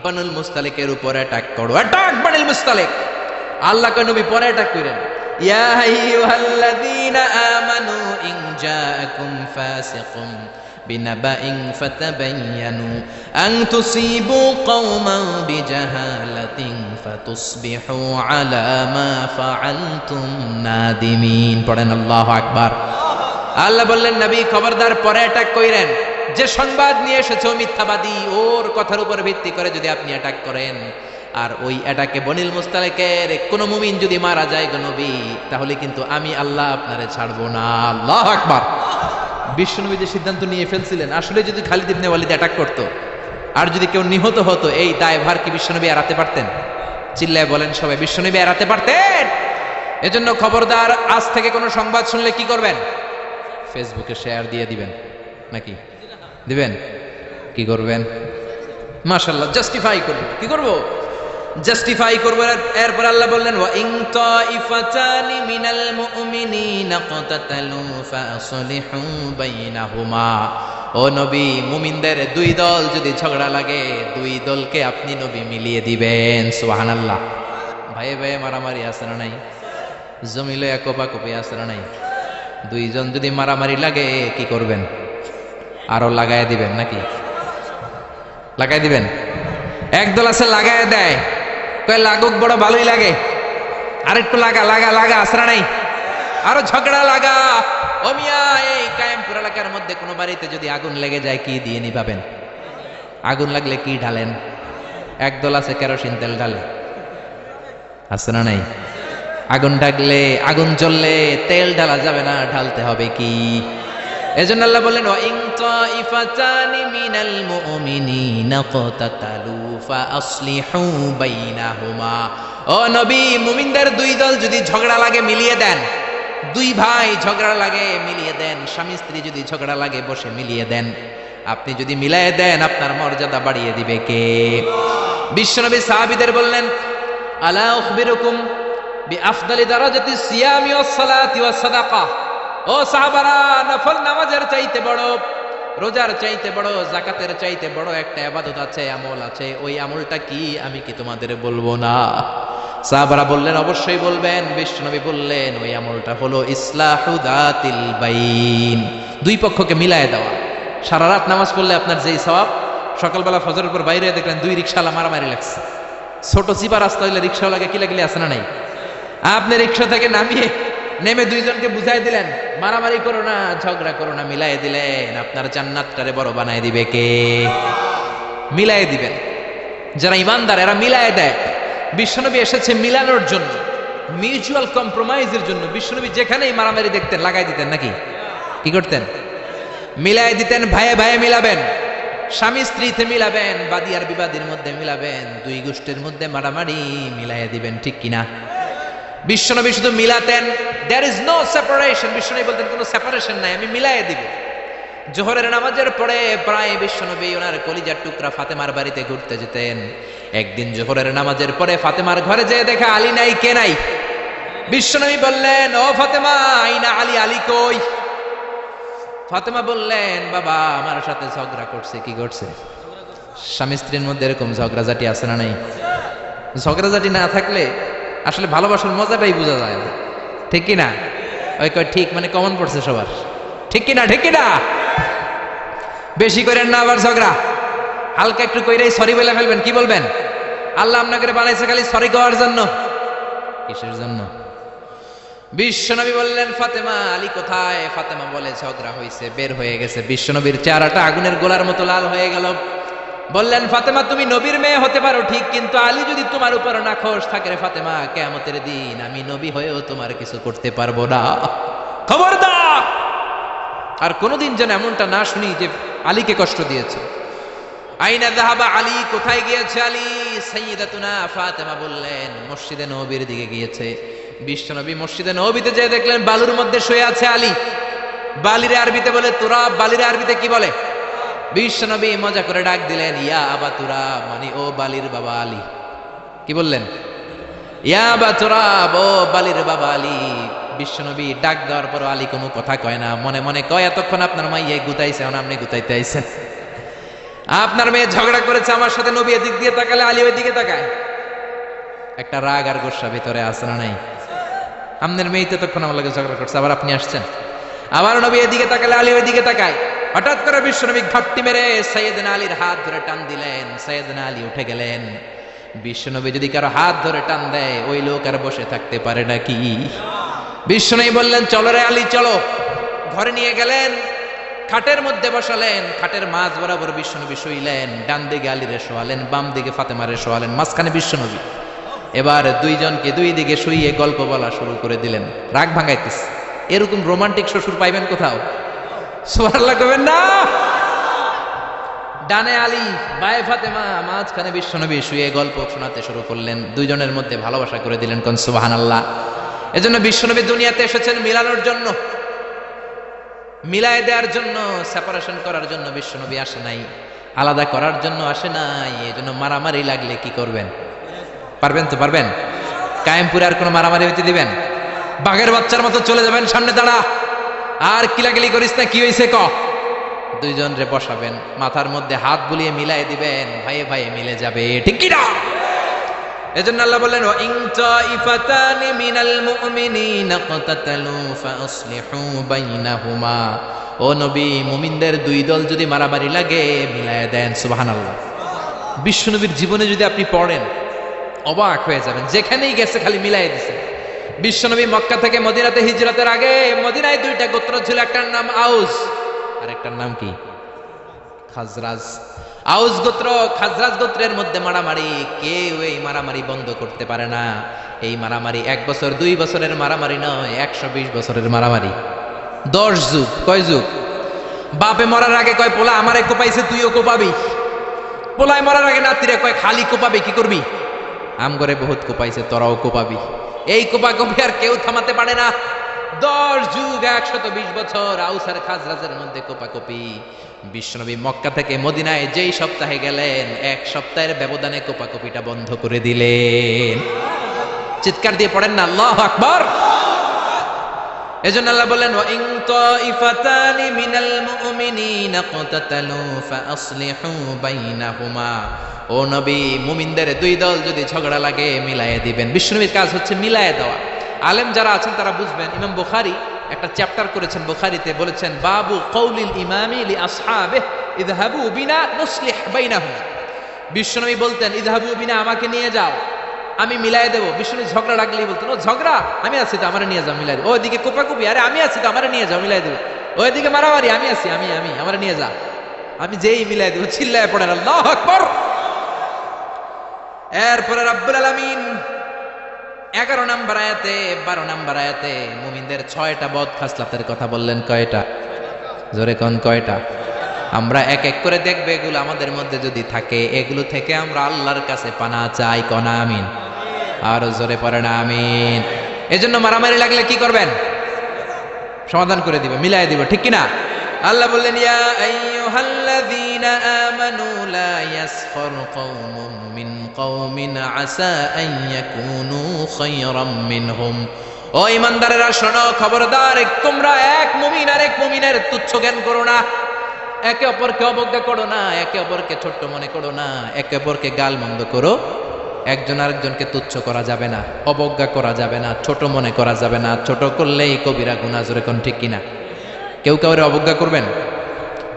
S1: বনুল মুস্তালিকের উপর অ্যাটাক করো। অ্যাটাক বনুল মুস্তালিক। আল্লাহ কয় নবী পরে অ্যাটাক করেন, ইয়া আইয়ুহাল্লাযীনা আমানু ইন জাআকুম ফাসিকুম বিনাবাইন ফাতাবায়ানু আন তুসিবু কওমান বিজাহালাতিন ফাতুসবিহু আলা মা ফাআলতুম নাদিমিন। পড়েন আল্লাহু আকবার। আল্লাহ বললেন নবী খবরদার পরে অ্যাটাক কইরেন, যে সংবাদ নিয়ে এসেছে মিথ্যাবাদী, ওর কথার উপর ভিত্তি করে যদি আপনি অ্যাটাক করেন, আর ওই অ্যাটাকে বনিল মুস্তালিকের কোন মুমিন যদি মারা যায় গো নবী, তাহলে কিন্তু আমি আল্লাহ আপনারে ছাড়বো না। আল্লাহু আকবার। বিশ্বনবী যে সিদ্ধান্ত নিয়ে ফেলছিলেন, আসলে যদি খালিদ ইবনে ওয়ালিদ অ্যাটাক করতো আর যদি কেউ নিহত হতো, এই দায়ভার কি বিশ্বনবী এড়াতে পারতেন? চিল্লায় বলেন সবাই, বিশ্বনবী এড়াতে পারতেন? এজন্য খবরদার, আজ থেকে কোনো সংবাদ শুনলে কি করবেন? ফেসবুকে শেয়ার দিয়ে দিবেন, নাকি দিবেন? কি করবেন? মাশাআল্লাহ, জাস্টিফাই করব। কি করব? জাস্টিফাই করব। এরপর আল্লাহ বললেন ওয়া ইন তাইফাতানি মিনাল মুমিনিনা ক্তাতালু ফাসলিহু বাইনাহুমা। ও নবী, মুমিনদের 2 দল যদি ঝগড়া লাগে, 2 দলকে আপনি নবী মিলিয়ে দিবেন। সুবহানাল্লাহ। ভাইয়ে ভাইয়ে মারামারি আছে না নাই? জমিলে কোপাকুপি আছে না নাই? 2 জন যদি মারামারি লাগে কি করবেন? আরো লাগায় দিবেন নাকি? লাগাই দিবেন? একদল আছে লাগায় দেয়, কয় লাগুক, বড় ভালোই লাগে, আরেকটু লাগা লাগা লাগা, আসরা নাই, আরো ঝগড়া লাগা। ও মিয়া, এই কায়েমপুর এলাকার মধ্যে কোনো বাড়িতে যদি আগুন লেগে যায়, কি দিয়ে নিভাবেন? আগুন লাগলে কি ঢালেন? একদল আছে কেরোসিন তেল ঢালে, আছে না নাই? আগুন ঢাকলে, আগুন জ্বললে তেল ঢালা যাবে না, ঢালতে হবে কি? এজন্য আল্লাহ বললেন ওয়া ইন তাইফাতানি মিনাল মুমিনিনা ক্তাতালু ফাসলিহু বাইনাহুমা। ও নবী, মুমিনদের 2 দল যদি ঝগড়া লাগে মিলিয়ে দেন। 2 ভাই ঝগড়া লাগে মিলিয়ে দেন, স্বামী স্ত্রী যদি ঝগড়া লাগে বসে মিলিয়ে দেন। আপনি যদি মিলিয়ে দেন, আপনার মর্যাদা বাড়িয়ে দিবে কে? বিশ্বনবী সাহাবীদের বললেন আলা উখবিরুকুম বিআফদালি দারাজাতিস সিয়ামি ওয়াস সালাতি ওয়াস সাদাকা। ও সাহাবারা, নফল নামাজের চাইতে বড়, রোজার চাইতে বড়, যাকাতের চাইতে বড় একটা ইবাদত আছে, আমল আছে। ওই আমলটা কি, আমি কি তোমাদের বলবো না? সাহাবারা বললেন অবশ্যই বলবেন। বিশ্বনবী বললেন ওই আমলটা হলো ইসলাহু যাতিল বাইন, 2 পক্ষকে মিলায়ে দেওয়া। সারা রাত নামাজ পড়লে আপনার যেই সওয়াব, সকালবেলা ফজরের পর বাইরে দেখলেন 2 রিকশাওয়ালা মারামারি লাগছে। ছোট চিপা রাস্তা হইলে রিকশাওয়ালাকে কি লাগলে আছে না নাই? আপনি রিকশা থেকে নেমে 2 জনকে বুঝাই দিলেন মারামারি করো না, ঝগড়া করো না, মিলাই দিলেন, আপনার জান্নাতটারে বড় বানাই দিবে কে? মিলাই দিবেন। যারা ইমানদার এরা মিলাই দেয়। বিশ্বনবী এসেছে মিলানোর জন্য, মিউচুয়াল কম্প্রোমাইজের জন্য। বিশ্বনবী যেখানেই মারামারি দেখতেন লাগাই দিতেন, নাকি কি করতেন? মিলাই দিতেন। ভাইয়ে ভাইয়ে মিলাবেন, স্বামী স্ত্রীতে মিলাবেন, বাদী আর বিবাদীর মধ্যে মিলাবেন, দুই গোষ্ঠীর মধ্যে মারামারি মিলাইয়া দিবেন, ঠিক কিনা? বিশ্বনবী শুধু মিলাতেন, there is no separation, বিশ্বনবী বলতেন কোনো সেপারেশন নাই, আমি মিলাইয়া দিব। জোহরের নামাজের পরে প্রায় বিশ্বনবী ওনার কলিজার টুকরা ফাতেমার বাড়িতে ঘুরতে যেতেন। একদিন জোহরের নামাজের পরে ফাতেমার ঘরে যেয়ে দেখা আলী নাই, কে নাই? বিশ্বনবী বললেন, ও ফাতেমা, আইনা আলী, আলী কই? ফাতেমা বললেন, বাবা আমার সাথে ঝগড়া করছে। কি করছে? স্বামী স্ত্রীর মধ্যে এরকম ঝগড়াঝাটি আছে না নাই? ঝগড়াঝাটি না থাকলে আসলে ভালোবাসার মজাটাই বোঝা যায় না, ঠিক কিনা? ওই কয় ঠিক, মানে কমন পড়ছে সবার, ঠিক কিনা? ঠিক কিনা? বেশি করেন না আবার ঝগড়া, হালকা একটু কইরাই সরি বলে ফেলবেন। কি বলবেন? আল্লাহ আপনাকে বানাইছে খালি সরি করার জন্য, কিসের জন্য? বিশ্বনবী বললেন, ফাতেমা আলী কোথায়? ফাতেমা বলে, ঝগড়া হয়েছে, বের হয়ে গেছে। বিশ্বনবীর চেহারাটা আগুনের গোলার মতো লাল হয়ে গেল। বললেন, ফাতেমা তুমি নবীর মেয়ে হতে পারো ঠিক, কিন্তু আলী যদি তোমার উপর নাখোশ থাকে রে ফাতেমা, কিয়ামতের দিন আমি নবী হয়েও তোমার কিছু করতে পারবো না, খবরদার। আর কোনোদিন যেন এমনটা না শুনি যে আলীকে কষ্ট দিয়েছে। আইনা যাহাবা আলী, কোথায় গিয়েছে আলী? সাইয়্যিদাতুনা ফাতেমা বললেন, মসজিদে নববীর দিকে গিয়েছে। বিশ্বনবী মসজিদে নববীতে যেয়ে দেখলেন বালুর মধ্যে শুয়ে আছে আলী। বালিরে আরবিতে বলে তুরাব, বালিরে আরবিতে কি বলে? বিশ্বনবী মজা করে ডাক দিলেন, ইয়া আবা তুরাব, মানে ও বালির বাবা আলী। কি বললেন? ইয়া আবা তুরাব, ও বালির বাবা আলী। বিশ্বনবী ডাক দেওয়ার পর আলী কোনো কথা কয় না, মনে মনে কয়, এতক্ষণ আপনার মাইয়াই গুতাইছে, এখন আপনি গুতাইতে আইছেন। আপনার মেয়ে ঝগড়া করেছে আমার সাথে, নবী এদিক দিয়ে তাকালে আলী ওই দিকে তাকায়। একটা রাগ আর গোসা ভিতরে আছে না নাই? আপনার মেয়ে তো তখন আমার লাগে ঝগড়া করছে, আবার আপনি আসছেন, আবার নবী এদিকে তাকালে আলী ওই দিকে তাকায়। হঠাৎ করে বিশ্বনবী ঘাপটি মেরে সাইয়েদনা আলীর হাত ধরে টান দিলেন, সাইয়েদনা আলী উঠে গেলেন। বিশ্বনবী যদি কারো হাত ধরে টান দেয়, ওই লোক আর বসে থাকতে পারে নাকি? বিশ্বনবী বললেন, চলো রে আলী চলো। ঘরে নিয়ে গেলেন, খাটের মধ্যে বসালেন, খাটের মাঝ বরাবর বিশ্বনবী শুইলেন। ডান দিকে আলীরে শোয়ালেন, বাম দিকে ফাতেমারে শোয়ালেন, মাঝখানে বিশ্বনবী। এবার দুইজনকে দুই দিকে শুইয়ে গল্প বলা শুরু করে দিলেন, রাগ ভাঙাইতেছে। এরকম রোমান্টিক শ্বশুর পাইবেন কোথাও? সুবহানাল্লাহ কইবেন না? ডানে আলী, বায়ে ফাতেমা, মাঝখানে বিশ্বনবী শুয়ে গল্প শোনাতে শুরু করলেন। দুইজনের মধ্যে ভালোবাসা করে দিলেন, কোন সুবহানাল্লাহ। এজন্য বিশ্বনবী দুনিয়াতে এসেছেন মিলানোর জন্য, মিলায় দেওয়ার জন্য, সেপারেশন করার জন্য বিশ্বনবী আসে নাই, আলাদা করার জন্য আসে নাই। এজন্য মারামারি লাগলে কি করবেন? পারবেন তো? পারবেন? কায়েমপুরে আর কোনো মারামারি হইতে দিবেন? বাঘের বাচ্চার মতো চলে যাবেন, সামনে দাঁড়া, আর কিলাকিলি করিস না, কি হয়েছে ক। দুইজন রে বসাবেন, মাথার মধ্যে হাত বুলিয়ে মিলাই দিবেন, ভাইয়ে ভাইয়ে মিলে যাবে, ঠিক কি না? এজন্য আল্লাহ বললেন, ওয়া ইন তাইফাতানি মিনাল মুমিনিনা ক্তাতালু ফাসলিহু বাইনাহুমা। ও নবী, মুমিনদের দুই দল যদি মারামারি লাগে মিলায়া দেন, সুবহানাল্লাহ। বিশ্বনবীর জীবনে যদি আপনি পড়েন অবাক হয়ে যাবেন, যেখানেই গেছে খালি মিলাই দিছে। বিশ্বনবী মক্কা থেকে মদিনাতে হিজরতের আগে মদিনায় দুইটা গোত্র ছিল, একটার নাম আউস আর একটার নাম কি? খাজরাজ। আউস গোত্র খাজরাজ গোত্রের মধ্যে মারামারি, কেউ এই মারামারি বন্ধ করতে পারে না। এই মারামারি 1 বছর 2 বছরের মারামারি নয়, 120 বছরের মারামারি। 10 যুগ। কয় যুগ? বাপে মরার আগে কয়, পোলা আমারে কোপাইছে, তুইও কোপাবি। পোলায় মরার আগে নাতিরে কয়, খালি কোপাবি, কি করবি? আম করে বহুত কোপাইছে, তোরাও কোপাবি। এই কোপাকপি আর কেউ থামাতে পারে না। 10 যুগ, 120 বছর আউস আর খাজরাজের মধ্যে কোপাকপি। বিশ্বনবী মক্কা থেকে মদিনায় যেই সপ্তাহে গেলেন, 1 সপ্তাহের ব্যবধানে কোপাকপিটা বন্ধ করে দিলেন। চিৎকার দিয়ে পড়েন না আল্লাহু আকবার। এজন্য আল্লাহ বললেন, ওয়া ইন তাইফাতানি মিনাল মুমিনিনা ক্তাতালু ফাসলিহু বাইনাহুমা। ও নবী, মুমিনদের দুই দল যদি ঝগড়া লাগে মিলায়ে দিবেন। বিশ্বনবীর কাজ হচ্ছে মিলায়ে দেওয়া। আলেম যারা আছেন তারা বুঝবেন। ইমাম বুখারী একটা চ্যাপ্টার করেছেন বুখারীতে, বলেছেন বাবু কওলিল ইমামি লি আসহাবিহি ইযহাবু বিনা নুসলিহ বাইনাহুম। বিশ্বনবী বলতেন, ইযহাবু বিনা, আমাকে নিয়ে যাও, আমি মিলায়ে দেব। বিশ্বনবী ঝগড়া লাগলেই বলতেন, ও ঝগড়া, আমি আছি তো, আমারে নিয়ে যাও, মিলাই দেব। ওইদিকে কোপাকুপি, আরে আমি আছি তো, আমারে নিয়ে যাও, মিলাই দেব। ওইদিকে মারামারি, আমি আছি, আমি আমারে নিয়ে যাও, আমি যেই মিলাই দেব। চিল্লায় পড়েন আল্লাহু আকবার। এরপরে রাব্বুল আলামিন 11 নম্বর আয়াতে 12 নম্বর আয়াতে মুমিনদের 6টা বদ খাসলাতের কথা বললেন। কয়টা? জোরে কোন কয়টা? আমরা এক এক করে দেখবে এগুলো আমাদের মধ্যে যদি থাকে, এগুলো থেকে আমরা আল্লাহর কাছে পানা চাই। কোন আমিন? আরো জোরে পড়েন আমিন। এজন্য মারামারি লাগলে কি করবেন? সমাধান করে দিবে, মিলাই দিবে, ঠিক কিনা? আল্লাহ বললেন, ইয়া আইয়ুহাল্লাযীনা আমানু লা ইয়াসখর কওমুম মিন কওমিন আসা আন ইয়াকুনু খায়রাম মিনহুম। ও ঈমানদারেরা শোনো, খবরদার, তোমরা এক মুমিন আর এক মুমিনের তুচ্ছ জ্ঞান করো না, একে অপরকে অবজ্ঞা করো না, একে অপরকে ছোট্ট মনে করো না, একে অপরকে গালমন্দ করো। একজন আরেকজনকে তুচ্ছ করা যাবে না, অবজ্ঞা করা যাবে না, ছোট মনে করা যাবে না। ছোট করলেই কবিরা গুনাহ, জোরে কোন ঠিক কিনা? কেউ কাউরে অবজ্ঞা করবেন,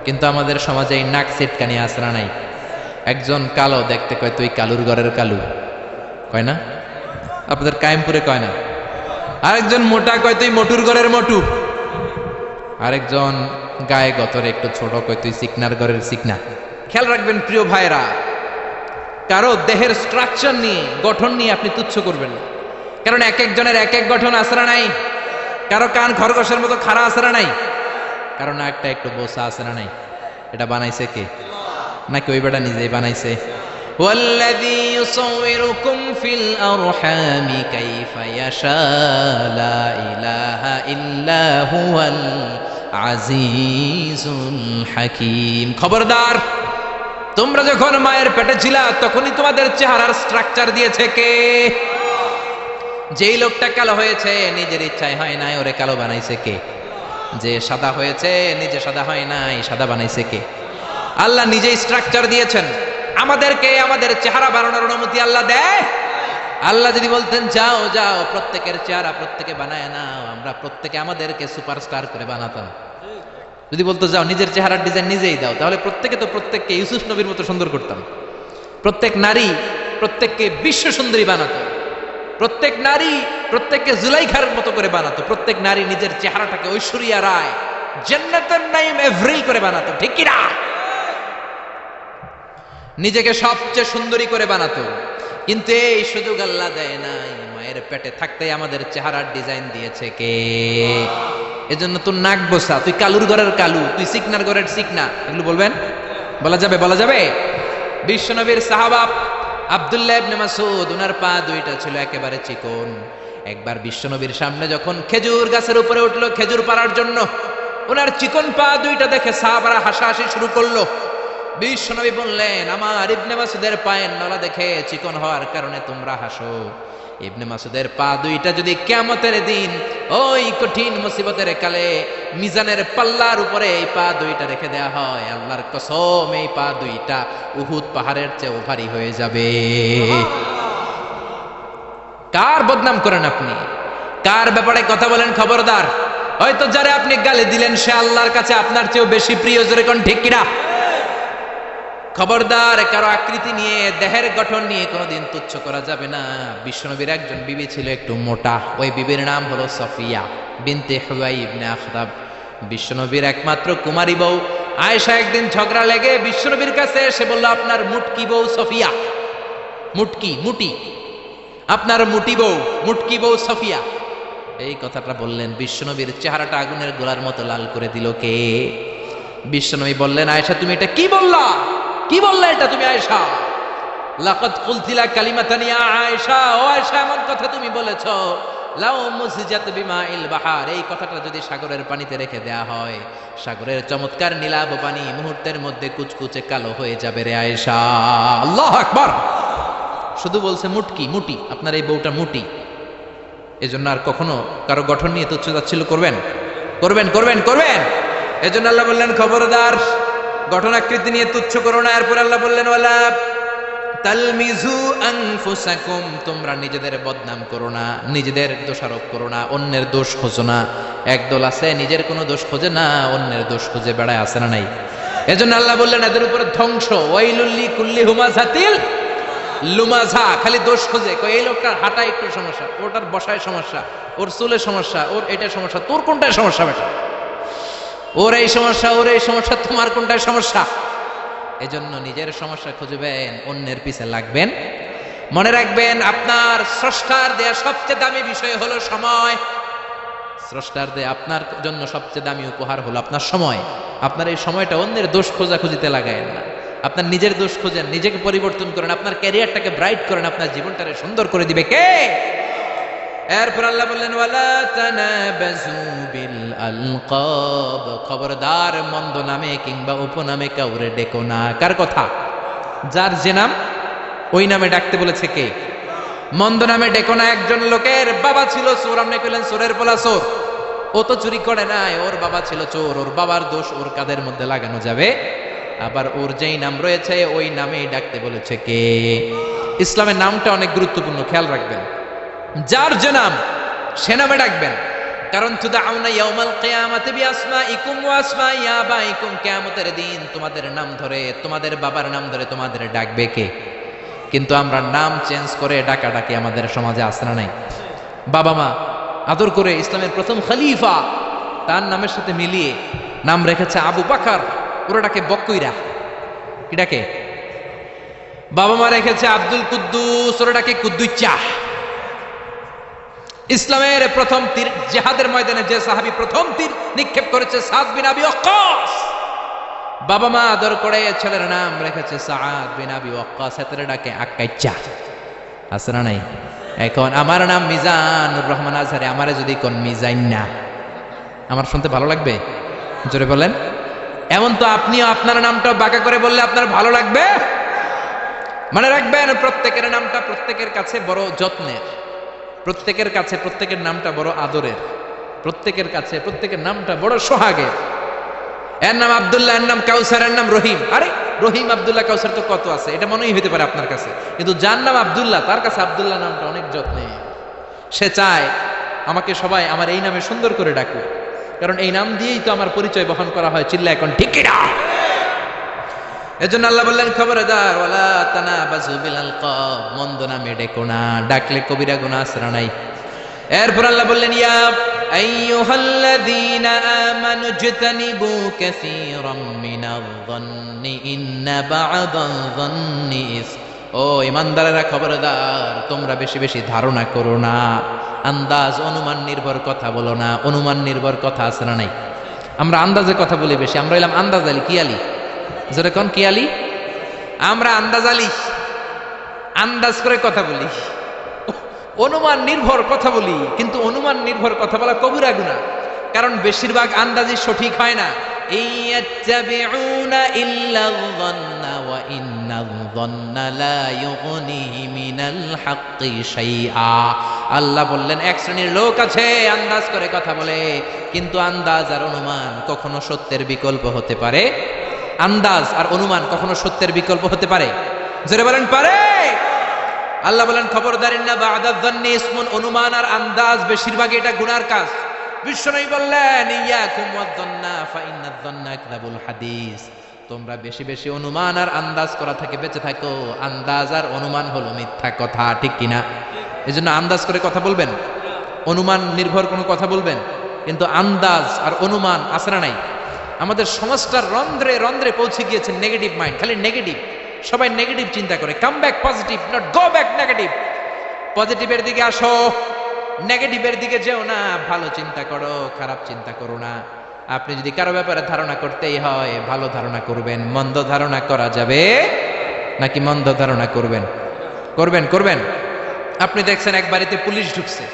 S1: কিন্তু আমাদের সমাজে এই নাক সিটকানি আসরা নাই। একজন কালো দেখতে কয় তুই কালুর ঘরের কালু, কয় না? আপনাদের কায়েমপুরে কয় না? আরেকজন মোটা কয় তুই মোটুর ঘরের মোটু, আরেকজন গায়ে গতরে একটু ছোট কয় তুই চিকনার ঘরের চিকনা। খেয়াল রাখবেন প্রিয় ভাইরা, কারো দেহের স্ট্রাকচার নিয়ে, গঠন নিয়ে আপনি তুচ্ছ করবেন না, কারণ এক একজনের এক এক গঠন আসরা নাই। কারো কান খরগোশের মতো খাড়া আসরা নাই, কারণ একটা একটু বোসা আসরা নাই। এটা বানাইছে কে? নাকি ওই বেটা নিজেই বানাইছে? ওয়াল্লাযী ইউসাউবিরুকুম ফিল আরহামি কাইফা ইয়াশা লা ইলাহা ইল্লা হুয়াল আজিজুল হাকীম। খবরদার, তোমরা যখন মায়ের পেটে ছিলা তখনই তোমাদের চেহারার স্ট্রাকচার দিয়েছে কে? যেই লোকটা কালো হয়েছে নিজের ইচ্ছায় হয় নাই, ওরে কালো বানাইছে কে? যে সাদা হয়েছে নিজে সাদা হয় নাই, সাদা বানাইছে কে? আল্লাহ নিজেই স্ট্রাকচার দিয়েছেন। আমাদেরকে আমাদের চেহারা বানানোর অনুমতি আল্লাহ দেয়? আল্লাহ যদি বলতেন যাও যাও প্রত্যেকের চেহারা প্রত্যেকে বানায় নাও, আমরা প্রত্যেকে আমাদেরকে সুপারস্টার করে বানাতাম। যদি বলতো যাও নিজের চেহারার ডিজাইন নিজেই দাও, তাহলে প্রত্যেকে তো প্রত্যেককে ইউসুফ নবীর মতো সুন্দর করতাম। প্রত্যেক নারী প্রত্যেককে বিশ্ব সুন্দরী বানাতো, প্রত্যেক নারী প্রত্যেককে জুলাইখার মতো করে বানাতো, প্রত্যেক নারী নিজের চেহারাটাকে ঐশ্বরিয়া রায়, জান্নাতুন নাঈম এভরিল করে বানাতো, ঠিক কি না? নিজেকে সবচেয়ে সুন্দরী করে বানাতো। কিন্তু এই সুযোগ আল্লাহ দেয় নাই। মায়ের পেটে থাকতে আমাদের চেহারার ডিজাইন দিয়েছে কে? এজন্য তোর নাক বসা, তুই কালুর ঘরের কালু, তুই সিকনার ঘরের সিকনা, এগুলো বলবেন? বলা যাবে? বলা যাবে? বিশ্বনবীর সাহাবা আব্দুল্লাহ ইবনে মাসউদ, ওনার পা দুইটা ছিল একেবারে চিকন। একবার বিশ্বনবীর সামনে যখন খেজুর গাছের উপরে উঠলো খেজুর পাড়ার জন্য, ওনার চিকন পা দুইটা দেখে সাহাবারা হাসাহাসি শুরু করলো। বিশ্বনবী বললেন, আমার ইবনে মাসউদের পায়ের নলা দেখে চিকন হওয়ার কারণে তোমরা হাসো। ইবনে মাসউদের পা দুইটা যদি কিয়ামতের দিন ওই কঠিন মুসিবতের কালে মিজানের পাল্লার উপরে এই পা দুইটা রেখে দেয়া হয়, আল্লাহর কসম এই পা দুইটা উহুদ পাহাড়ের চেয়ে ভারী হয়ে যাবে। কার বদনাম করেন আপনি? কার ব্যাপারে কথা বলেন? খবরদার, হয়তো যারা আপনি গালি দিলেন সে আল্লাহর কাছে আপনার চেয়েও বেশি প্রিয়, জোরে কোন ঠিক কিনা? খবরদার, কারো আকৃতি নিয়ে, দেহের গঠন নিয়ে কোনোদিন তুচ্ছ করা যাবে না। বিশ্বনবীর একজন বিবি ছিল একটু মোটা, ওই বিবির নাম হলো সফিয়া বিনতে হুয়াই ইবনে আখতাব। বিশ্বনবীর একমাত্র কুমারী বউ আয়েশা একদিন ঝগড়া লেগে বিশ্বনবীর কাছে এসে বলল, আপনার মুটকি বউ সফিয়া, মুটকি মুটি, আপনার মুটি বউ, মুটকি বউ সফিয়া। এই কথাটা বললেন, বিশ্বনবীর চেহারাটা আগুনের গোলার মতো লাল করে দিল কে? বিশ্বনবী বললেন, আয়েশা তুমি এটা কি বললা? কি বললা এটা তুমি আয়েশা? লাকাদ কুলতিলা কালিমাতান ইয়া আয়েশা, ও আয়েশা এমন কথা তুমি বলেছো, লাউ মুসিজাত বিমাইল বাহার, এই কথাটা যদি সাগরের পানিতে রেখে দেয়া হয়, সাগরের চমৎকার নীলাভ পানি মুহূর্তের মধ্যে কুচকুচে কালো হয়ে যাবে রে আয়েশা। আল্লাহু আকবার। শুধু বলছে মুটকি মুটি, আপনার এই বউটা মুটি। এজন্য আর কখনো কারো গঠন নিয়ে তুচ্ছ তাচ্ছিল্য করবেন? করবেন করবেন করবেন? এজন্য আল্লাহ বললেন, খবরদার, গঠন আকৃতি নিয়ে তুচ্ছ করো না। এরপর আল্লাহ বললেন, ওয়ালা তালমিজু আনফুসাকুম, তোমরা নিজেদের বদনাম করো না, নিজেদের দোষারোপ করো না, অন্যের দোষ খোঁজো না। একদল আছে নিজের কোনো দোষ খোঁজে না, অন্যের দোষ খুঁজে বেড়ায়, আছে না নাই? এজন্য আল্লাহ বললেন এদের উপরে ধ্বংস। ওয়াইলুল লিকুল্লি হুমাযাতিল লুমাযা, খালি দোষ খোঁজে, কই এই লোকটার হাঁটা একটু সমস্যা, ওটার বসায় সমস্যা, ওর চুলের সমস্যা, ওর এটা সমস্যা, তোর কোনটায় সমস্যা বেটা? ওর এই সমস্যা, ওর এই সমস্যা, তোমার কোনটায় সমস্যা? এজন্য নিজের সমস্যা খুঁজবেন, অন্যের পিছে লাগবেন। মনে রাখবেন, আপনার স্রষ্টার দেয়া সবচেয়ে দামি বিষয় হলো সময়। স্রষ্টার দে আপনার জন্য সবচেয়ে দামি উপহার হলো আপনার সময়। আপনার এই সময়টা অন্যের দোষ খোঁজাখুঁজিতে লাগায়েন না, আপনার নিজের দোষ খোঁজেন, নিজেকে পরিবর্তন করেন, আপনার ক্যারিয়ারটাকে ব্রাইট করেন, আপনার জীবনটাকে সুন্দর করে দিবে কে? এরপর আল্লাহ বললেন ওয়ালা তানাবাজু বিল আলকাব, খবরদার মন্দ নামে কিংবা উপনামে কাউরে ডেকো না। কার কথা? যার যে নাম ওই নামে ডাকতে বলেছে কে? মন্দ নামে ডেকো না। একজন লোকের বাবা ছিল চোর, আপনি কইলেন চোরের পোলা চোর, ও তো চুরি করে নাই, ওর বাবা ছিল চোর, ওর বাবার দোষ ওর কাঁধের মধ্যে লাগানো যাবে? আবার ওর যেই নাম রয়েছে ওই নামেই ডাকতে বলেছে কে? ইসলামের নামটা অনেক গুরুত্বপূর্ণ, খেয়াল রাখবেন। যার যে নাম সে নামে ডাকবেন, কারণ তুদাউনা ইয়াউমাল কিয়ামাতি বিআসমাইকুম ওয়া আসমাই আবাইকুম, কিয়ামতের দিন তোমাদের নাম ধরে, তোমাদের বাবার নাম ধরে তোমাদের ডাকবে কে? কিন্তু আমরা নাম চেঞ্জ করে ডাকাডাকি আমাদের সমাজে আছে না নাই? বাবা মা আদর করে ইসলামের প্রথম খলিফা তার নামের সাথে মিলিয়ে নাম রেখেছে আবু বকর, ওরা ডাকে বক্কইরা। কি ডাকে? বাবা মা রেখেছে আব্দুল কুদ্দুস, ওরা ডাকে কুদ্দুচ্চা। ইসলামের প্রথম তীর জিহাদের ময়দানে যে সাহাবী প্রথম তীর নিক্ষেপ করেছে সাদ বিন আবি ওয়াক্কাস, বাবা মা আদর করে ছেলের নাম রেখেছে সাদ বিন আবি ওয়াক্কাস, এতরে ডাকে আক্কাইচা। আছে না নাই? এখন আমার নাম মিজানুর রহমান আজহারি, আমারে যদি কোন মিজাইন না, আমার শুনতে ভালো লাগবে? জোরে বলেন। এমন তো আপনিও আপনার নামটা বাঁকা করে বললে আপনার ভালো লাগবে? মনে রাখবেন, প্রত্যেকের নামটা প্রত্যেকের কাছে বড় যত্নের, প্রত্যেকের কাছে প্রত্যেকের নামটা বড় আদরের, প্রত্যেকের কাছে প্রত্যেকের নামটা বড় সোহাগের। এর নাম আব্দুল্লাহ, এর নাম কাউসার, এর নাম রহিম। আরে রহিম, আব্দুল্লাহ, কাউসার তো কত আছে, এটা মনেই হইতে পারে আপনার কাছে, কিন্তু যার নাম আব্দুল্লাহ তার কাছে আব্দুল্লাহ নামটা অনেক যত্নে। সে চায় আমাকে সবাই আমার এই নামে সুন্দর করে ডাকুক, কারণ এই নাম দিয়েই তো আমার পরিচয় বহন করা হয়। চিল্লা এখন ঠিক কিনা? এজন্য আল্লাহ বললেন খবরদার ওয়ালা তানাবাজু বিল আলকাব, মন্দ নামে ডেকো না, ডাকলে কবিরা গুনাহ আছে না নাই? এরপর আল্লাহ বললেন ইয়া আইয়ুহাল্লাযীনা আমানু ইজতানিবু কাসীরাম মিনায-যন্নি ইন্না বা'দায-যন্নি ইসম। ও ঈমানদারেরা খবরদার, তোমরা বেশি বেশি ধারণা করো না, আন্দাজ অনুমান নির্ভর কথা বলো না। অনুমান নির্ভর কথা আছে না নাই? আমরা আন্দাজে কথা বলি বেশি, আমরা এলাম আন্দাজ আলী। কি আলী? যেটা কোন কি আলী? আমরা আন্দাজ আলী, আন্দাজ করে কথা বলি, অনুমান নির্ভর কথা বলি। কিন্তু অনুমান নির্ভর কথা বলা কবিরা গুনাহ, কারণ বেশিরভাগ আন্দাজই সঠিক হয় না। ইয়াত্তাবিউনা ইল্লায-যন্না ওয়া ইন্নায-যন্না লা ইউগনি মিনাল হাক্কি শাইআ। আল্লাহ বললেন এক শ্রেণীর লোক আছে আন্দাজ করে কথা বলে, কিন্তু আন্দাজ আর অনুমান কখনো সত্যের বিকল্প হতে পারে? আন্দাজ আর অনুমান কখনো সত্যের বিকল্প হতে পারে? জোরে বলেন পারে? আল্লাহ বলেন খবরদার ইন্না বা'দায-যন্নি ইসমুন, অনুমান আর আন্দাজ বেশিরভাগ এটা গুনার কাজ। বিশ্বনবী বললেন ইয়াকুম ওয়ায-যন্না ফা ইন্নায-যন্না আকযাবুল হাদিস, তোমরা বেশি বেশি অনুমান আর আন্দাজ করা থেকে বেঁচে থাকো, আন্দাজ আর অনুমান হলো মিথ্যা কথা। ঠিক কিনা? এজন্য আন্দাজ করে কথা বলবেন, অনুমান নির্ভর কোনো কথা বলবেন, কিন্তু আন্দাজ আর অনুমান আছে না নাই? আমাদের সমাজটার রন্ধ্রে রন্ধ্রে পৌঁছে গিয়েছে নেগেটিভ মাইন্ড, খালি নেগেটিভ, সবাই নেগেটিভ চিন্তা করে। Come back positive, not go back negative. পজিটিভের দিকে আসো, নেগেটিভের দিকে যেও না। ভালো চিন্তা করো, খারাপ চিন্তা করো না। আপনি যদি কারো ব্যাপারে ধারণা করতেই হয়, ভালো ধারণা করবেন। মন্দ ধারণা করা যাবে নাকি? মন্দ ধারণা করবেন? করবেন করবেন। আপনি দেখছেন এক বাড়িতে পুলিশ ঢুকছে,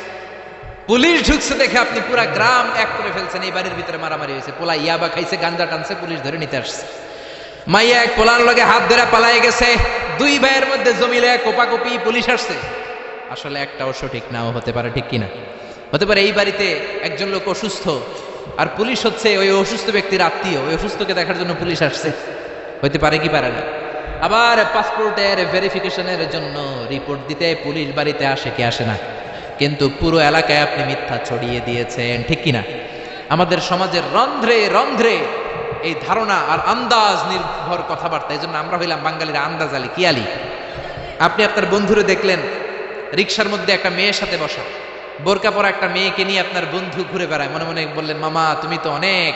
S1: পুলিশ ঢুকছে দেখে আপনি পুরা গ্রাম এক করে ফেলছেন। এই বাড়ির ভিতরে মারামারি হয়েছে, পোলা ইয়াবা খাইছে, গাঞ্জা টানছে, পুলিশ ধরে নিতে আসছে। মাইয়া এক পোলার লগে হাত ধরে পালায়ে গেছে, দুই ভাইয়ের মধ্যে জমিলে কোপাকুপি, পুলিশ আসছে। আসলে একটাও সঠিক নাও হতে পারে। ঠিক কিনা? হতে পারে এই বাড়িতে একজন লোক অসুস্থ, আর পুলিশ হচ্ছে ওই অসুস্থ ব্যক্তির আত্মীয়, ওই অসুস্থকে দেখার জন্য পুলিশ আসছে। হতে পারে কি পারে না? আবার পাসপোর্টের ভেরিফিকেশনের জন্য রিপোর্ট দিতে পুলিশ বাড়িতে আসে কি আসে না? কিন্তু পুরো এলাকায় আপনি মিথ্যা ছড়িয়ে দিয়েছেন। ঠিক কিনা? আমাদের সমাজের রন্ধ্রে রন্ধ্রে এই ধারণা আর আন্দাজ নির্ভর কথাবার্তা। এই জন্য আমরা হইলাম বাঙালিরা আন্দাজ আলী। কি আলী? আপনি আপনার বন্ধুরে দেখলেন রিক্সার মধ্যে একটা মেয়ের সাথে বসা, বোরকা পরা একটা মেয়েকে নিয়ে আপনার বন্ধু ঘুরে বেড়ায়, মনে মনে বললেন মামা তুমি তো অনেক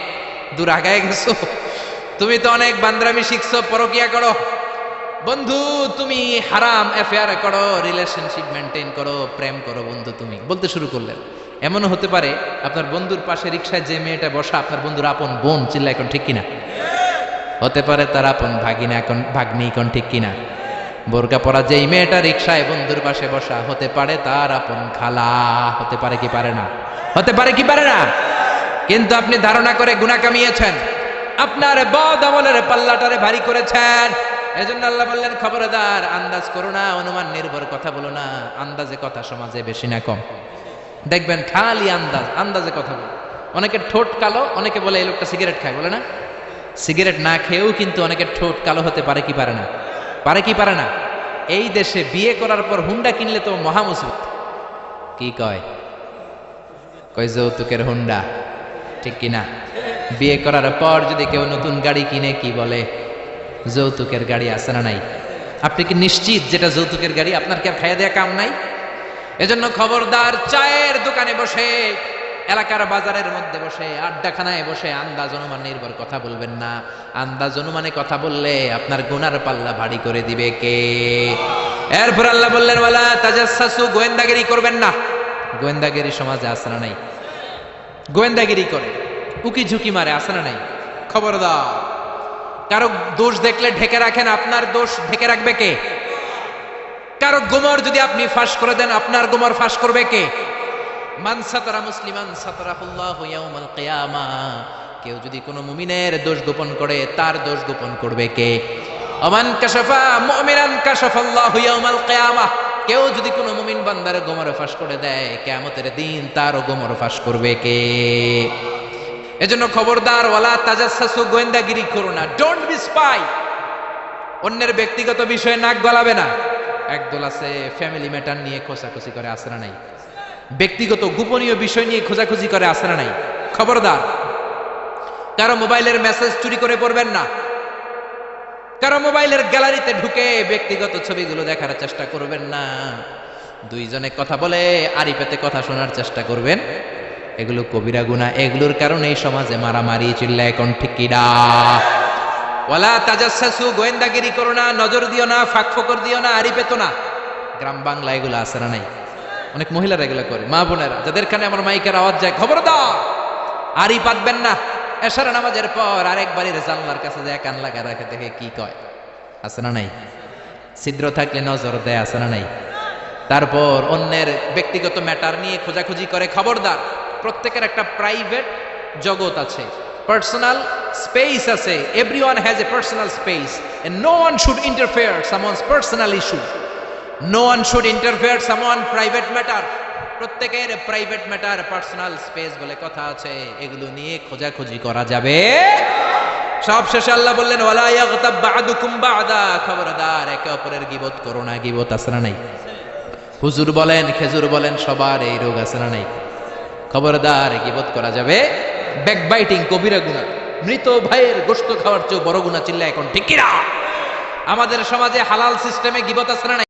S1: দূর আগায় গেছো, তুমি তো অনেক বান্দরামি শিখছো, পরকিয়া করো। বন্ধু তুমি হারাম অ্যাফেয়ার করো, রিলেশনশিপ মেনটেন করো, প্রেম করো বন্ধু তুমি বলতে শুরু করলেন। এমনও হতে পারে আপনার বন্ধুর পাশে রিক্সায় যে মেয়েটা বসা আপনার বন্ধুর আপন বোন, চিল্লা এখন ঠিক কিনা? হতে পারে তার আপন ভাগিনা, এখন ভাগ্নি, এখন ঠিক কিনা? বোরকা পরা যেই মেয়েটা রিক্সায় বন্ধুর পাশে বসা হতে পারে তার আপন খালা, হতে পারে কি পারে না? হতে পারে কি পারে না? কিন্তু আপনি ধারণা করে গুনাহ কামিয়েছেন, আপনার বদ আমলের পাল্লাটারে ভারী করেছেন। এজন্য আল্লাহ বললেন খবরদার, আন্দাজ করো না, অনুমান নির্ভর কথা বলো না। আন্দাজে কথা সমাজে বেশি না কম? দেখবেন খালি আন্দাজে কথা বলে। অনেকের ঠোঁট কালো, অনেকে বলে এই লোকটা সিগারেট খায়, বলে না? সিগারেট না খেয়েও কিন্তু অনেকের ঠোঁট কালো হতে পারে কি পারে না? পারে কি পারে না? এই দেশে বিয়ে করার পর হুন্ডা কিনলে তো মহা মুসিবত। কি কয়? কয় যৌতুকের হুন্ডা, ঠিক কিনা? বিয়ে করার পর যদি কেউ নতুন গাড়ি কিনে কি বলে? যৌতুকের গাড়ি আছে না নাই? আপনি কি নিশ্চিত যেটা যৌতুকের গাড়ি? আপনার কি আর খাইয়া দেয়া কাম নাই? এজন্য খবরদার, চায়ের দোকানে বসে, এলাকার বাজারের মধ্যে বসে, আড্ডাখানায় বসে আন্দাজ অনুমান নির্ভর কথা বলবেন না। আন্দাজ অনুমানে কথা বললে আপনার গুনার পাল্লা ভারী করে দিবে কে? এরপর আল্লাহ বললেন ওয়ালা তাজাসসু, গোয়েন্দাগিরি করবেন না। গোয়েন্দাগিরি সমাজে আছে না নাই? গোয়েন্দাগিরি করে, উকি ঝুঁকি মারে, আছে না নাই? খবরদার, কারো দোষ দেখলে ঢেকে রাখেন, আপনার দোষ ঢেকে রাখবে কে? কারো গোমর যদি আপনি ফাঁস করে দেন, আপনার গোমর ফাঁস করবে কে? মান সাতারা মুসলিমান সাতারাহুল্লাহু ইয়াউমাল কিয়ামাহ, কেউ যদি কোনো মুমিনের দোষ গোপন করে তার দোষ গোপন করবে কে? আমান কাশাফা মুমিনান কাশাফাল্লাহু ইয়াউমাল কিয়ামাহ, কেউ যদি কোনো মুমিন বান্দার গোমর ফাঁস করে দেয় কিয়ামতের দিন তারও গোমর ফাঁস করবে কে? এজন্য খবরদার, ওয়ালা তাজাসসু, গোয়েন্দাগিরি করো না। Don't B spy. অন্যের ব্যক্তিগত বিষয়ে নাক গলাবে না। একদল আছে ফ্যামিলি ম্যাটার নিয়ে খোঁচাখুচি করে, আছে না নাই? ব্যক্তিগত গোপনীয় বিষয় নিয়ে খোঁজাখুঁজি করে, আছে না নাই? খবরদার, কারো মোবাইলের মেসেজ চুরি করে পড়বেন না। কারো মোবাইলের গ্যালারিতে ঢুকে ব্যক্তিগত ছবিগুলো দেখার চেষ্টা করবেন না। দুইজনে কথা বলে আড়ি পেতে কথা শোনার চেষ্টা করবেন, এগুলো কবিরা গুনাহ। এগুলোর কারণে এই সমাজে মারামারি, চিল্লা এখন ঠিক কিনা? ওয়ালা তাজাসসু, গোয়েন্দাগিরি করো না, নজর দিও না, ফাঁক ফোকর দিও না, আড়ি পেতো না। গ্রাম বাংলা এগুলো আছে না নাই? অনেক মহিলারা এগুলো করে। মা বোনেরা যাদের কানে আমার মাইকের আওয়াজ যায়, খবরদার, আড়ি পাতবেন না। এশার নামাজের পর আরেক বাড়ির জানলার কাছে যায় কান লাগা রাখে, দেখে কি কয়, আছে না নাই? ছিদ্র থাকলে নজর দেয়, আছে না নাই? তারপর অন্যের ব্যক্তিগত ম্যাটার নিয়ে খোঁজাখুঁজি করে। খবরদার, প্রত্যেকের একটা প্রাইভেট জগৎ আছে, পার্সোনাল স্পেস আছে। Everyone has a personal space and no one should interfere someone's personal issue. No one should interfere someone private matter. প্রত্যেকের প্রাইভেট ম্যাটার, পার্সোনাল স্পেস বলে কথা আছে, এগুলো নিয়ে খোঁজাখুঁজি করা যাবে। সব শেষে আল্লাহ বললেন ওয়ালা ইয়াগতাব বা'দুকুম বা'দা, খবরদার, একে অপরের গীবত করো না। গীবত আছে না নাই? হুজুর বলেন, খেজুর বলেন, সবার এই রোগ আছে না নাই? খবরদার, গীবত করা যাবে। ব্যাকবাইটিং কবিরা গুনাহ। মৃত ভাইয়ের গোশত খাওয়ার চেয়ে বড় গুনাহ, চিল্লা এখন ঠিক কিনা? আমাদের সমাজে হালাল সিস্টেমে গীবত আছে না নাই?